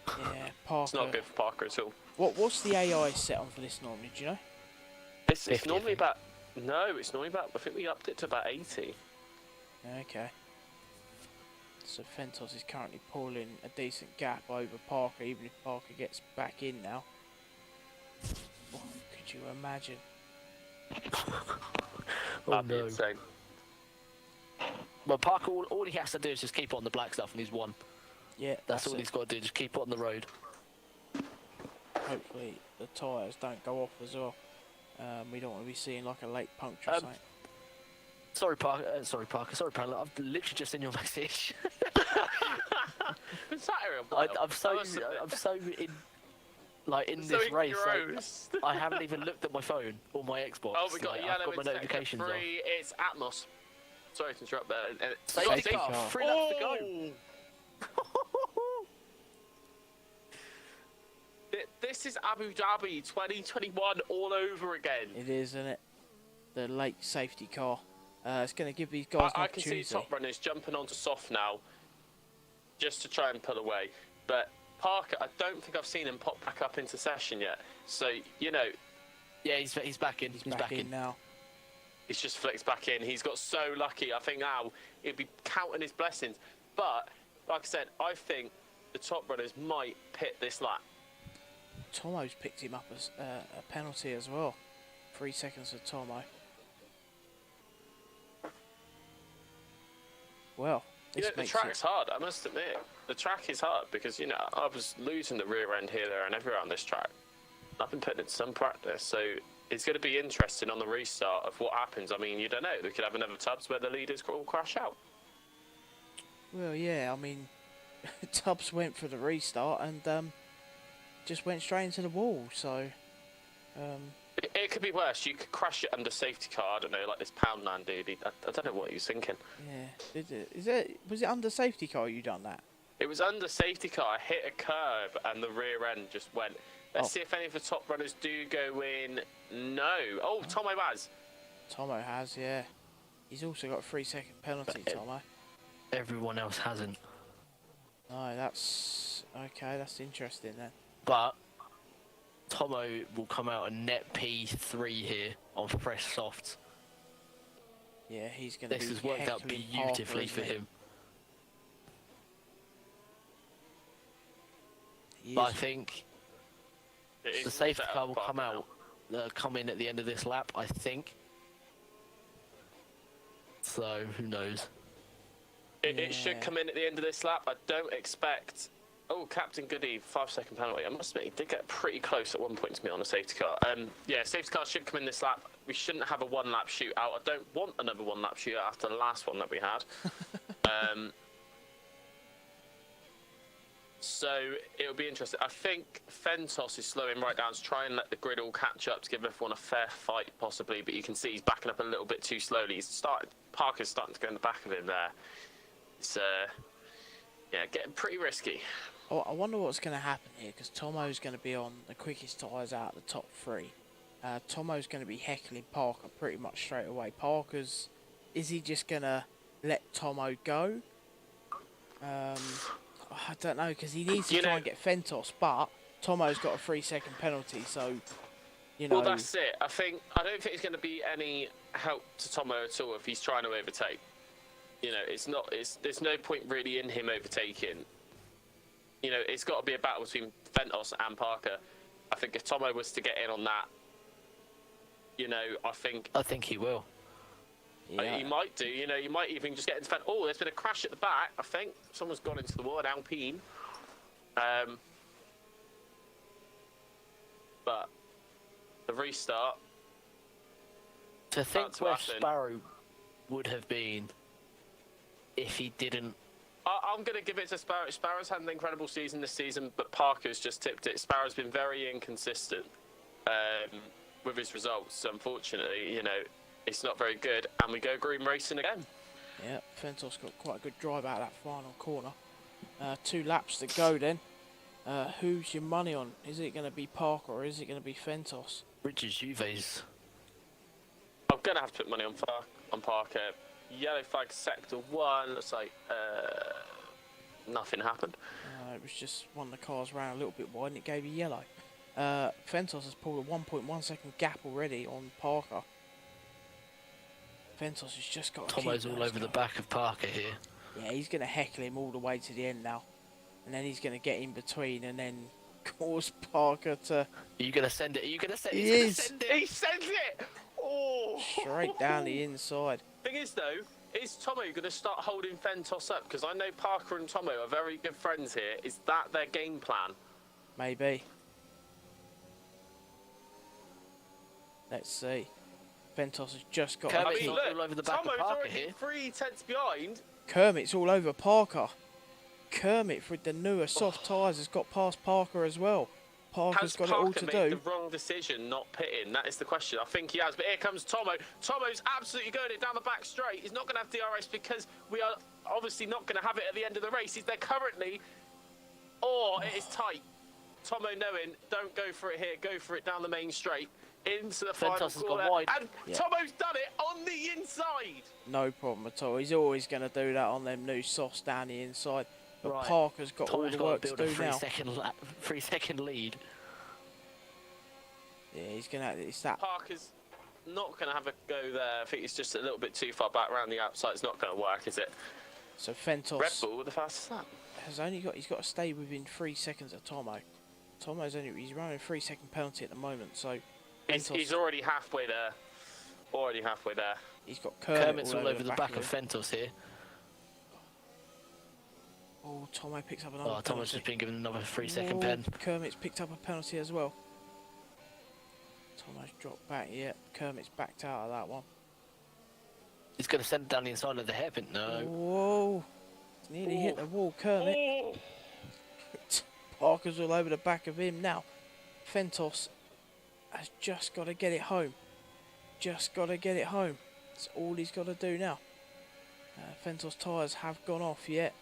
A: Yeah, Parker.
C: It's not good for Parker at all.
A: What's the AI set on for this normally? Do you know?
C: It's normally about No, it's not about. I think we upped it to about 80.
A: Okay. So Fentos is currently pulling a decent gap over Parker, even if Parker gets back in now. Oh, could you imagine?
B: Oh
C: That'd be insane.
B: Well, Parker, all he has to do is just keep on the black stuff and he's won.
A: Yeah,
B: That's all
A: it.
B: he's got to do, just keep on the road.
A: Hopefully the tyres don't go off as well. We don't want to be seeing like a late puncture or something.
B: Sorry, Parker. Sorry, Parker. I've literally just seen your message.
C: Been sat here a while.
B: I'm so in this race. Like, I haven't even looked at my phone or my Xbox.
C: Oh, we got
B: like,
C: yellow.
B: I've got my notifications on.
C: It's Atmos. Sorry to interrupt there.
B: Safety car. 3 laps to go.
C: This is Abu Dhabi 2021 all over again.
A: It is, isn't it? The late safety car. It's going to give these guys an
C: I can see top runners jumping onto soft now just to try and pull away. But Parker, I don't think I've seen him pop back up into session yet. So, you know...
B: Yeah, he's back in. He's back in
A: now.
C: He's just flicks back in. He's got so lucky. I think now he'd be counting his blessings. But, like I said, I think the top runners might pit this lap.
A: Tomo's picked him up as a penalty as well. 3 seconds for Tomo. Well,
C: you know, the track's hard, I must admit. The track is hard because, you know, I was losing the rear end here, there and everywhere on this track. I've been putting in some practice, so it's going to be interesting on the restart of what happens. I mean, you don't know. We could have another Tubbs where the leaders all crash out.
A: Well, yeah, I mean, Tubbs went for the restart and just went straight into the wall, so...
C: It could be worse. You could crash it under safety car. I don't know, like this Pound Man dude. I don't know what he was thinking.
A: Yeah. Was it under safety car you done that?
C: It was under safety car. I hit a curb and the rear end just went. Let's see if any of the top runners do go in. No. Oh, Tomo has.
A: Tomo has, yeah. He's also got a 3-second penalty, Tomo.
B: Everyone else hasn't.
A: No, that's... Okay, that's interesting then.
B: But... Tomo will come out a net P3 here on fresh softs.
A: Yeah, he's going to be...
B: This has worked out beautifully for him. But I think the safety car will come in at the end of this lap, I think. So, who knows?
C: It should come in at the end of this lap. I don't expect... Oh, Captain Goody, 5-second penalty. I must admit, he did get pretty close at one point to me on a safety car. Yeah, safety car should come in this lap. We shouldn't have a one-lap shootout. I don't want another one-lap shootout after the last one that we had. So it'll be interesting. I think Fentos is slowing right down to try and let the grid all catch up to give everyone a fair fight, possibly. But you can see he's backing up a little bit too slowly. Parker's starting to go in the back of him there. It's yeah, getting pretty risky.
A: Oh, I wonder what's going to happen here, because Tomo's going to be on the quickest tyres out of the top 3. Tomo's going to be heckling Parker pretty much straight away. Is he just going to let Tomo go? I don't know, because he needs to try and get Fentos, but Tomo's got a 3-second penalty, so, you know...
C: Well, that's it. I don't think it's going to be any help to Tomo at all if he's trying to overtake. You know, there's no point really in him overtaking. You know, it's got to be a battle between Fentos and Parker. I think if Tomo was to get in on that, you know, I think he will. Yeah. He might do. You know, he might even just get into Fentos. Oh, there's been a crash at the back. I think someone's gone into the wall, an Alpine. But the restart.
B: To think where Sparrow would have been if he didn't.
C: I'm going to give it to Sparrow. Sparrow's had an incredible season this season, but Parker's just tipped it. Sparrow's been very inconsistent with his results. Unfortunately, you know, it's not very good. And we go green racing again.
A: Yeah, Fentos got quite a good drive out of that final corner. 2 laps to go then. Who's your money on? Is it going to be Parker or is it going to be Fentos?
B: Richard Juve's.
C: I'm going to have to put money on Parker. Yellow flag sector 1. Looks like nothing happened.
A: It was just one of the cars ran a little bit wide and it gave you yellow. Fentos has pulled a 1.1 second gap already on Parker. Ventos has just got to
B: Tomo's
A: keep
B: all
A: those
B: over the
A: going.
B: back of Parker here.
A: Yeah, he's going to heckle him all the way to the end now. And then he's going to get in between and then cause Parker to...
B: Are you going to send it? Are you going to send it?
A: He
B: He's
A: is.
B: gonna send it.
C: He sends it! Oh!
A: straight down the inside.
C: Thing is, though, is Tomo going to start holding Ventos up? Because I know Parker and Tomo are very good friends here. Is that their game plan?
A: Maybe. Let's see. Ventos has just got...
B: Kermit's
C: I mean,
B: all
C: look,
B: over the back of
C: Tomo's
B: Parker
C: already
B: here.
C: 3/10 behind.
A: Kermit's all over Parker. Kermit, with the newer soft tyres, has got past Parker as well. Parker's
C: Has
A: got
C: Parker
A: it all to
C: made
A: do.
C: the wrong decision not pitting? That is the question. I think he has. But here comes Tomo. Tomo's absolutely going it down the back straight. He's not going to have DRS because we are obviously not going to have it at the end of the race. He's there currently. Oh, it is tight. Tomo knowing, don't go for it here. Go for it down the main straight. Into the final
B: Ventos has
C: corner.
B: gone wide.
C: And
A: Yeah.
C: Tomo's done it on the inside.
A: No problem at all. He's always going to do that on them new softs down the inside. But
B: Right.
A: Parker's got all
B: Tomo's
A: the
B: got
A: work
B: to
A: to
B: build a
A: do now.
B: 3-second lead.
A: Yeah, he's going to... It's that...
C: Parker's not going to have a go there. I think he's just a little bit too far back around the outside. It's not going to work, is it?
A: So Ventos...
C: Red Bull with the fastest lap.
A: has only got... He's got to stay within 3 seconds of Tomo. Tomo's only... He's running a 3-second penalty at the moment, so...
C: He's already halfway there. Already halfway there.
A: He's got Kermit
B: Kermit's all over the back of
A: him.
B: Ventos here.
A: Oh, Tomo picks up another
B: Oh, Tomo's
A: penalty.
B: just been given another 3-second
A: Oh,
B: pen.
A: Kermit's picked up a penalty as well. Tomo's dropped back, yeah. Kermit's backed out of that one.
B: He's going to send it down the inside of the hairpin. No.
A: Whoa! It's nearly hit the wall, Kermit.
C: Oh.
A: Parker's all over the back of him now. Ventos has just got to get it home. Just got to get it home. That's all he's got to do now. Ventos' tyres have gone off yet.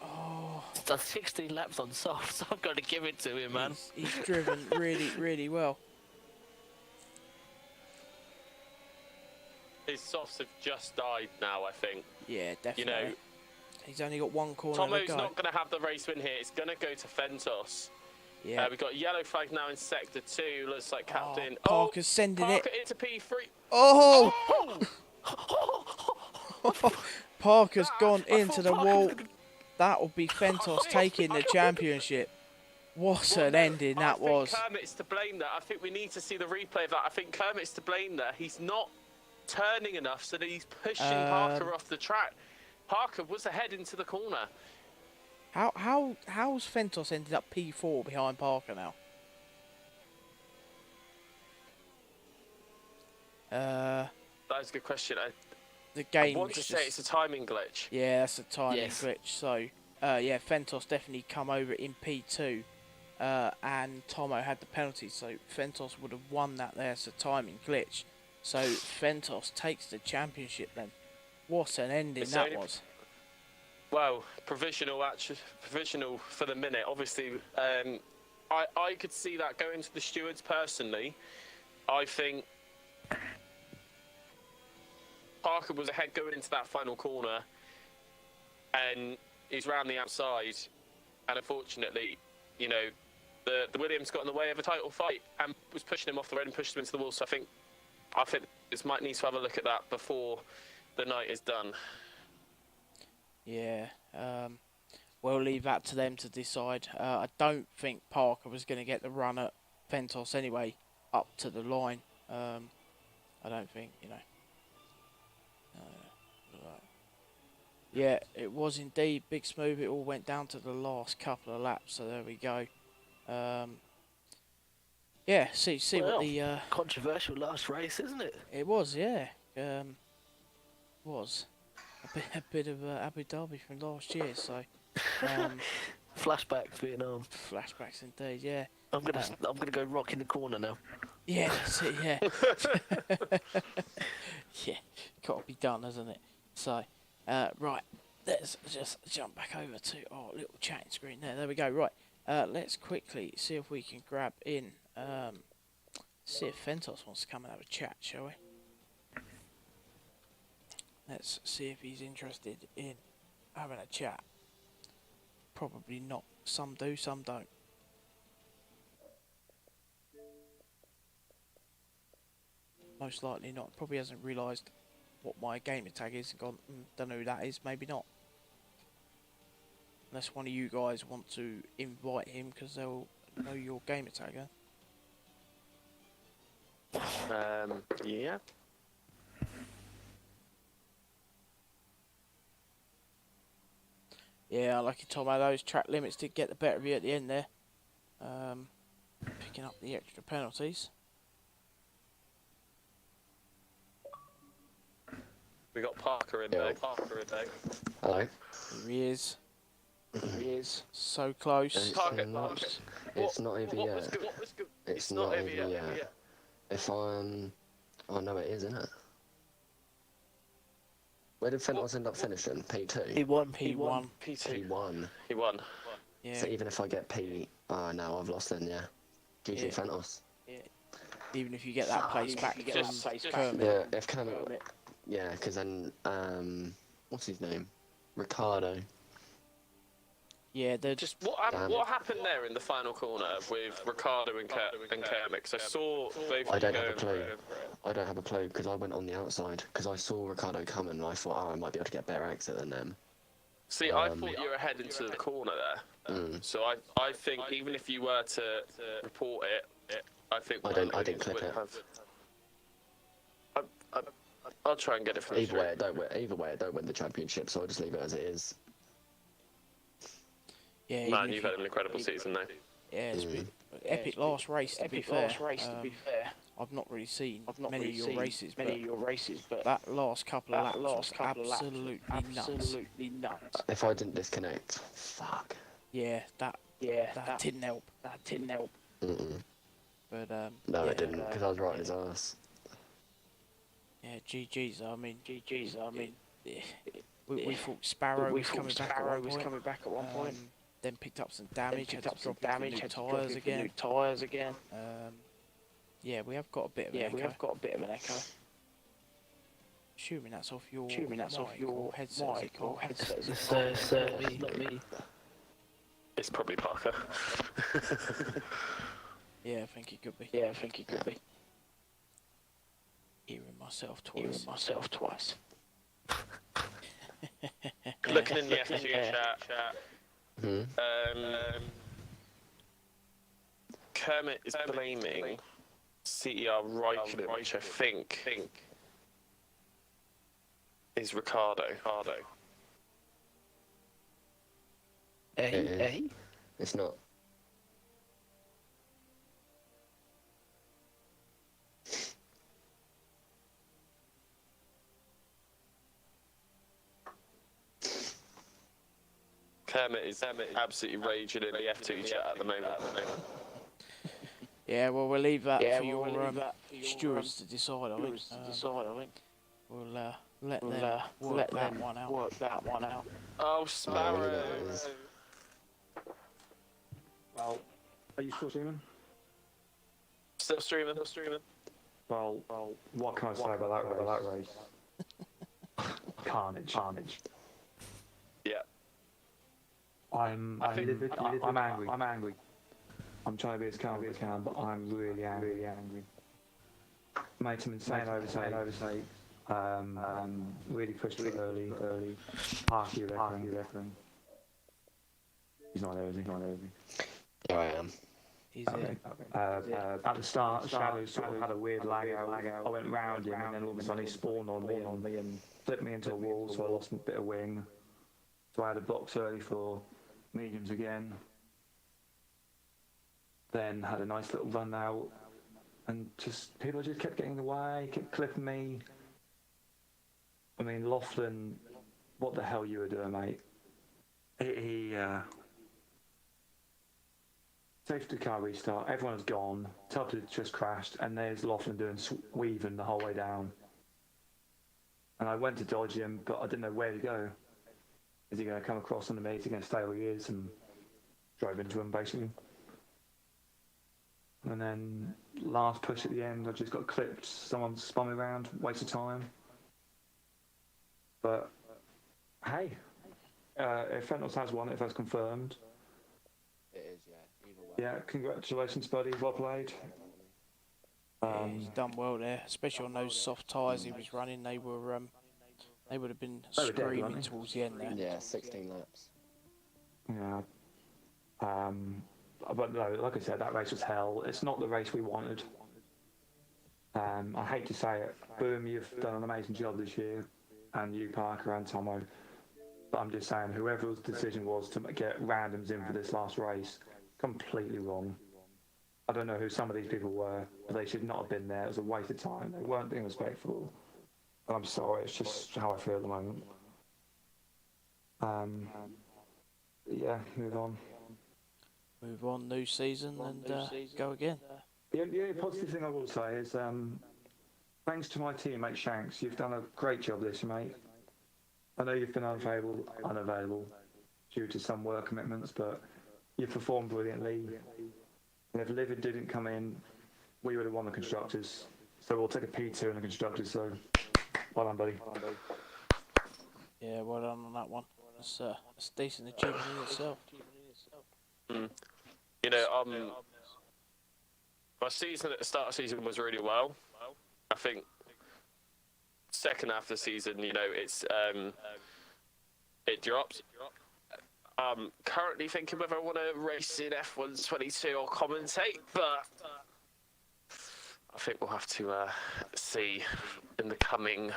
A: Oh,
B: He's done 16 laps on soft, so I've got to give it to him, man.
A: he's driven really, really well.
C: His softs have just died now, I think.
A: Yeah, definitely.
C: You know,
A: he's only got one corner
C: Tomo's
A: to go.
C: not going to have the race win here. It's going to go to Ventos.
A: Yeah.
C: We've got yellow flag now in sector 2. Looks like captain.
A: Parker's sending
C: Parker
A: it.
C: into P3.
A: Oh!
C: Oh!
A: Parker's
C: Ah,
A: gone
B: I
A: into
B: thought
A: the
B: Parker
A: wall.
B: was gonna-
A: That'll be Ventos taking the championship. What an ending that was.
C: I think Kermit's to blame there. I think we need to see the replay of that. I think Kermit's to blame there. He's not turning enough so that he's pushing Parker off the track. Parker was ahead into the corner.
A: How's Ventos ended up P4 behind Parker now?
C: That's a good question.
A: The
C: I
A: game.
C: want to say it's a timing glitch.
A: Yeah, that's a timing
B: Yes.
A: glitch. So, yeah, Ventos definitely come over in P2, and Tomo had the penalty. So Ventos would have won that there. It's a timing glitch. So Ventos takes the championship then. What an ending
C: It's
A: that
C: only-
A: was.
C: Well, provisional for the minute. Obviously, I could see that going to the stewards personally. I think Parker was ahead going into that final corner, and he's round the outside, and unfortunately, you know, the Williams got in the way of a title fight and was pushing him off the road and pushed him into the wall. So I think this might need to have a look at that before the night is done.
A: Yeah, we'll leave that to them to decide. I don't think Parker was going to get the run at Ventos anyway, up to the line. I don't think, you know. Right. Yeah, it was indeed Big Smooth. It all went down to the last couple of laps, so there we go. Yeah, see
B: Well,
A: what the...
B: Controversial last race, isn't it?
A: It was, yeah. Was a bit of Abu Dhabi from last year, so
B: Flashback to Vietnam.
A: flashbacks indeed, yeah.
B: I'm gonna go rock in the corner now.
A: Yeah, that's it, yeah. Yeah, got to be done, hasn't it? So, right, let's just jump back over to our little chatting screen there. There we go, right. Let's quickly see if we can grab in, see if Ventos wants to come and have a chat, shall we? Let's see if he's interested in having a chat. Probably not. Some do, some don't. Most likely not. Probably hasn't realised what my gamer tag is and gone, don't know who that is, maybe not. Unless one of you guys want to invite him because they'll know your gamer tag, huh?
C: Yeah.
A: Yeah, lucky Tomo, those track limits did get the better of you at the end there. Picking up the extra penalties.
C: We got Parker in there. Parker in there.
D: Hello.
A: Here he is. He is so close.
D: It's not over yet. It's not over yet. If I'm... Oh no, it is, isn't it? Where did Fentos end up finishing? P2?
B: He won.
A: P1.
D: P1.
C: He won.
A: Yeah.
D: So even if I get P... Oh no, I've lost then, yeah. GG
A: Yeah.
D: Fentos.
A: Yeah. Even if you get that place back,
C: Just-
A: Kermit.
D: Yeah, if Kermit... Yeah, because then... What's his name? Ricardo.
A: Yeah, they're
C: Just what happened there in the final corner with Ricardo and Kermit? Because I saw both.
D: I don't have a clue. I don't have a clue because I went on the outside because I saw Ricardo coming and I thought, oh, I might be able to get a better exit than them.
C: See, I thought you were heading to the corner there. So I think even if you were to report it, I think
D: I didn't clip it.
C: I'll try and get it from
D: Either way, I don't win the championship, so I'll just leave it as it is.
A: yeah.
C: Man, you've had an incredible season, though.
A: Yeah, it's been epic last race. To be fair, I've not really seen many of your races, but that last couple of laps was absolutely nuts.
D: If I didn't disconnect, fuck.
A: Yeah, that didn't help. But
D: No,
A: yeah,
D: it didn't because I was right in his ass.
A: Yeah, GG's. I mean, yeah, we thought Sparrow was coming back at one point. Then picked up some damage. Had to drop new tyres again. Yeah, we have got a bit of an echo. Assuming that's off your headset.
B: It's not me.
C: It's probably Parker.
A: Yeah, I think it could be. Hearing myself twice.
C: Looking in the FG chat. Kermit is blaming CER Raikkonen, which I think is Ricardo.
D: It's not.
C: Kermit is absolutely raging in the F2 chat at the moment.
A: Yeah, well, we'll leave that for your stewards to decide. I think. We'll let them work that one out.
C: Oh, Sparrow!
E: Well, are you still streaming?
C: Still streaming.
E: Well, what can I say about that race? Carnage.
C: Yeah.
E: I'm angry. I'm trying to be as calm as I can, but I'm really angry. Made some insane overtake. Really pushed it early. Parky, you reckon? He's not there, is he?
D: Here I am.
A: He's
E: Okay. At the start, Shadow sort of had a weird lag out. I went round him, and then all of a sudden he spawned on me and flipped me into a wall, so I lost a bit of wing. So I had a box early for mediums again. Then had a nice little run out, and people just kept getting in the way, kept clipping me. I mean, Laughlin, what the hell you were doing, mate? He safety car restart, everyone's gone, Tubs had just crashed, and there's Laughlin doing weaving the whole way down. And I went to dodge him, but I didn't know where to go. Is he going to come across on the me? Is he going to stay where he is? And drove into him, basically. And then last push at the end, I just got clipped. Someone spun me around, wasted time. But hey, if Fentos has won, if that's confirmed.
D: It is, yeah. Either way.
E: Yeah, congratulations, buddy. Well played.
A: He's done well there, especially on those soft tyres he was running. They were they would have been
E: They were dead,
A: screaming
E: weren't they?
A: towards the end there.
D: Yeah, 16 laps.
E: Yeah. But no, like I said, that race was hell. It's not the race we wanted. I hate to say it, Boom, you've done an amazing job this year, and you, Parker, and Tomo. But I'm just saying, whoever's decision was to get randoms in for this last race, completely wrong. I don't know who some of these people were, but they should not have been there. It was a waste of time. They weren't being respectful. And I'm sorry, it's just how I feel at the moment. Yeah, move on.
A: Move on, new season, and go again.
E: The only positive thing I will say is, thanks to my teammate Shanks, you've done a great job this year, mate. I know you've been unavailable due to some work commitments, but you've performed brilliantly. And if Livid didn't come in, we would have won the Constructors. So we'll take a P2 in the Constructors, so well done, buddy.
A: Yeah, well done on that one. That's a decent achievement in itself.
C: You know, my season at the start of the season was really well. I think second half of the season, you know, it dropped. I'm currently thinking whether I want to race in F1 22 or commentate, but I think we'll have to see in the coming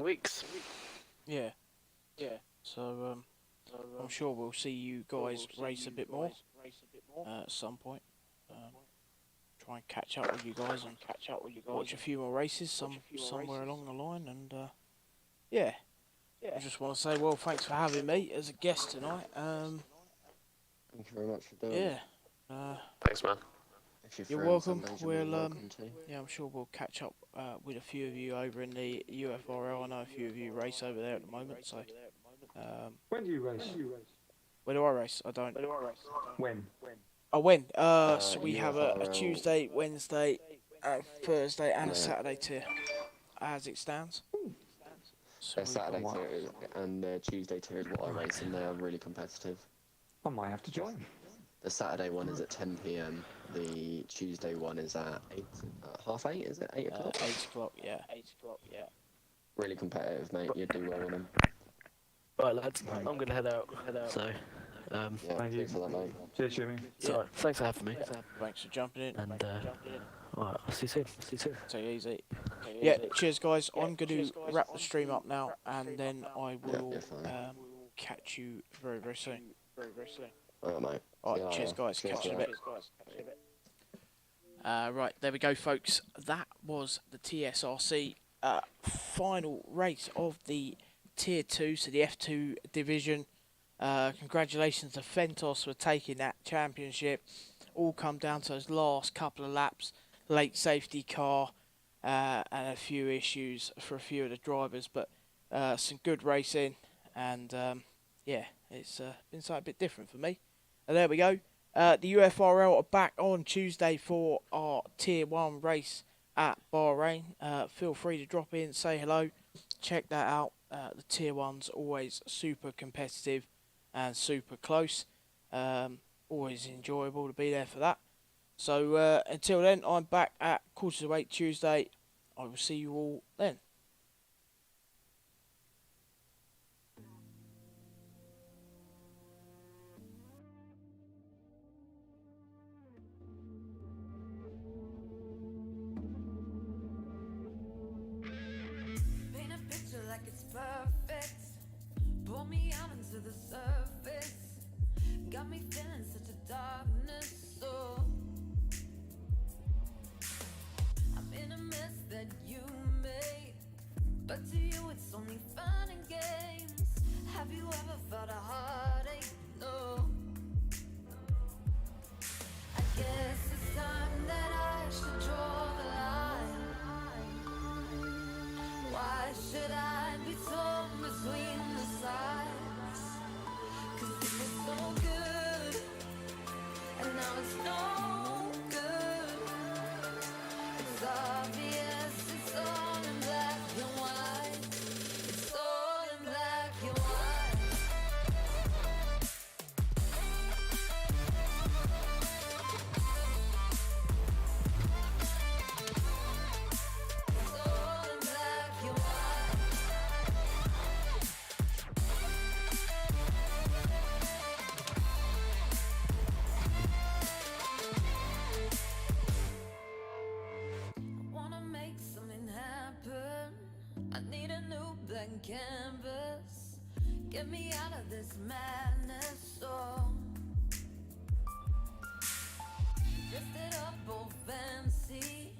C: weeks.
A: Yeah. So I'm sure we'll see you guys race a bit more at some point. Try and catch up with you guys and watch a few more races somewhere along the line. And yeah, I just want to say, well, thanks for having me as a guest tonight.
D: Thank you very much for doing it.
A: Yeah.
C: Thanks, man.
A: You're welcome. We'll yeah, I'm sure we'll catch up with a few of you over in the UFRL. I know a few of you race over there at the moment. So
E: When do you race?
A: where do I race? I don't.
E: When?
A: I win. So we have a Tuesday, Wednesday, Thursday, and a Saturday tier, as it stands. So
D: Their Saturday tier and their Tuesday tier is what I race, and they are really competitive.
E: I might have to join.
D: The Saturday one is at 10 PM. The Tuesday one is at 8:30. Is it 8 o'clock?
A: 8 o'clock. Yeah.
D: Really competitive, mate. You do well on them.
B: Right, lads, I'm gonna head out. So,
D: Yeah,
E: Thank you.
D: thanks for that, mate.
E: Cheers, Jimmy.
B: so thanks for having me.
A: Thanks for jumping in.
B: And alright, I'll see you soon.
A: Take it easy. Yeah. Cheers, guys. I'm going to wrap the stream up now, and then I will
D: you're fine.
A: catch you very, very soon.
D: Alright, mate.
A: All
D: See you
A: right. Cheers,
D: later.
A: guys.
D: Cheers,
A: Catch you in a
D: mate.
A: bit. Right, there we go, folks. That was the TSRC final race of the Tier 2, so the F2 division. Congratulations to Fentos for taking that championship. All come down to those last couple of laps, late safety car, and a few issues for a few of the drivers, but some good racing, and yeah, it's been something a bit different for me. There we go. The UFRL are back on Tuesday for our Tier 1 race at Bahrain. Feel free to drop in, say hello, check that out. The Tier 1's always super competitive and super close. Always enjoyable to be there for that. So until then, I'm back at 7:45 Tuesday. I will see you all then.
F: Paint a picture like it's perfect. Pull me out into the surface. Got me feeling such a darkness. So I'm in a mess that you made, but to you it's only fun and games. Have you ever felt a heartache? No. I guess it's time that I should draw the line. Why should I be torn between the sides? 'Cause it was so good, and now it's no good. It's obvious, it's all in black and white. It's all in black and white. canvas. Get me out of this madness, so drifted up all fancy.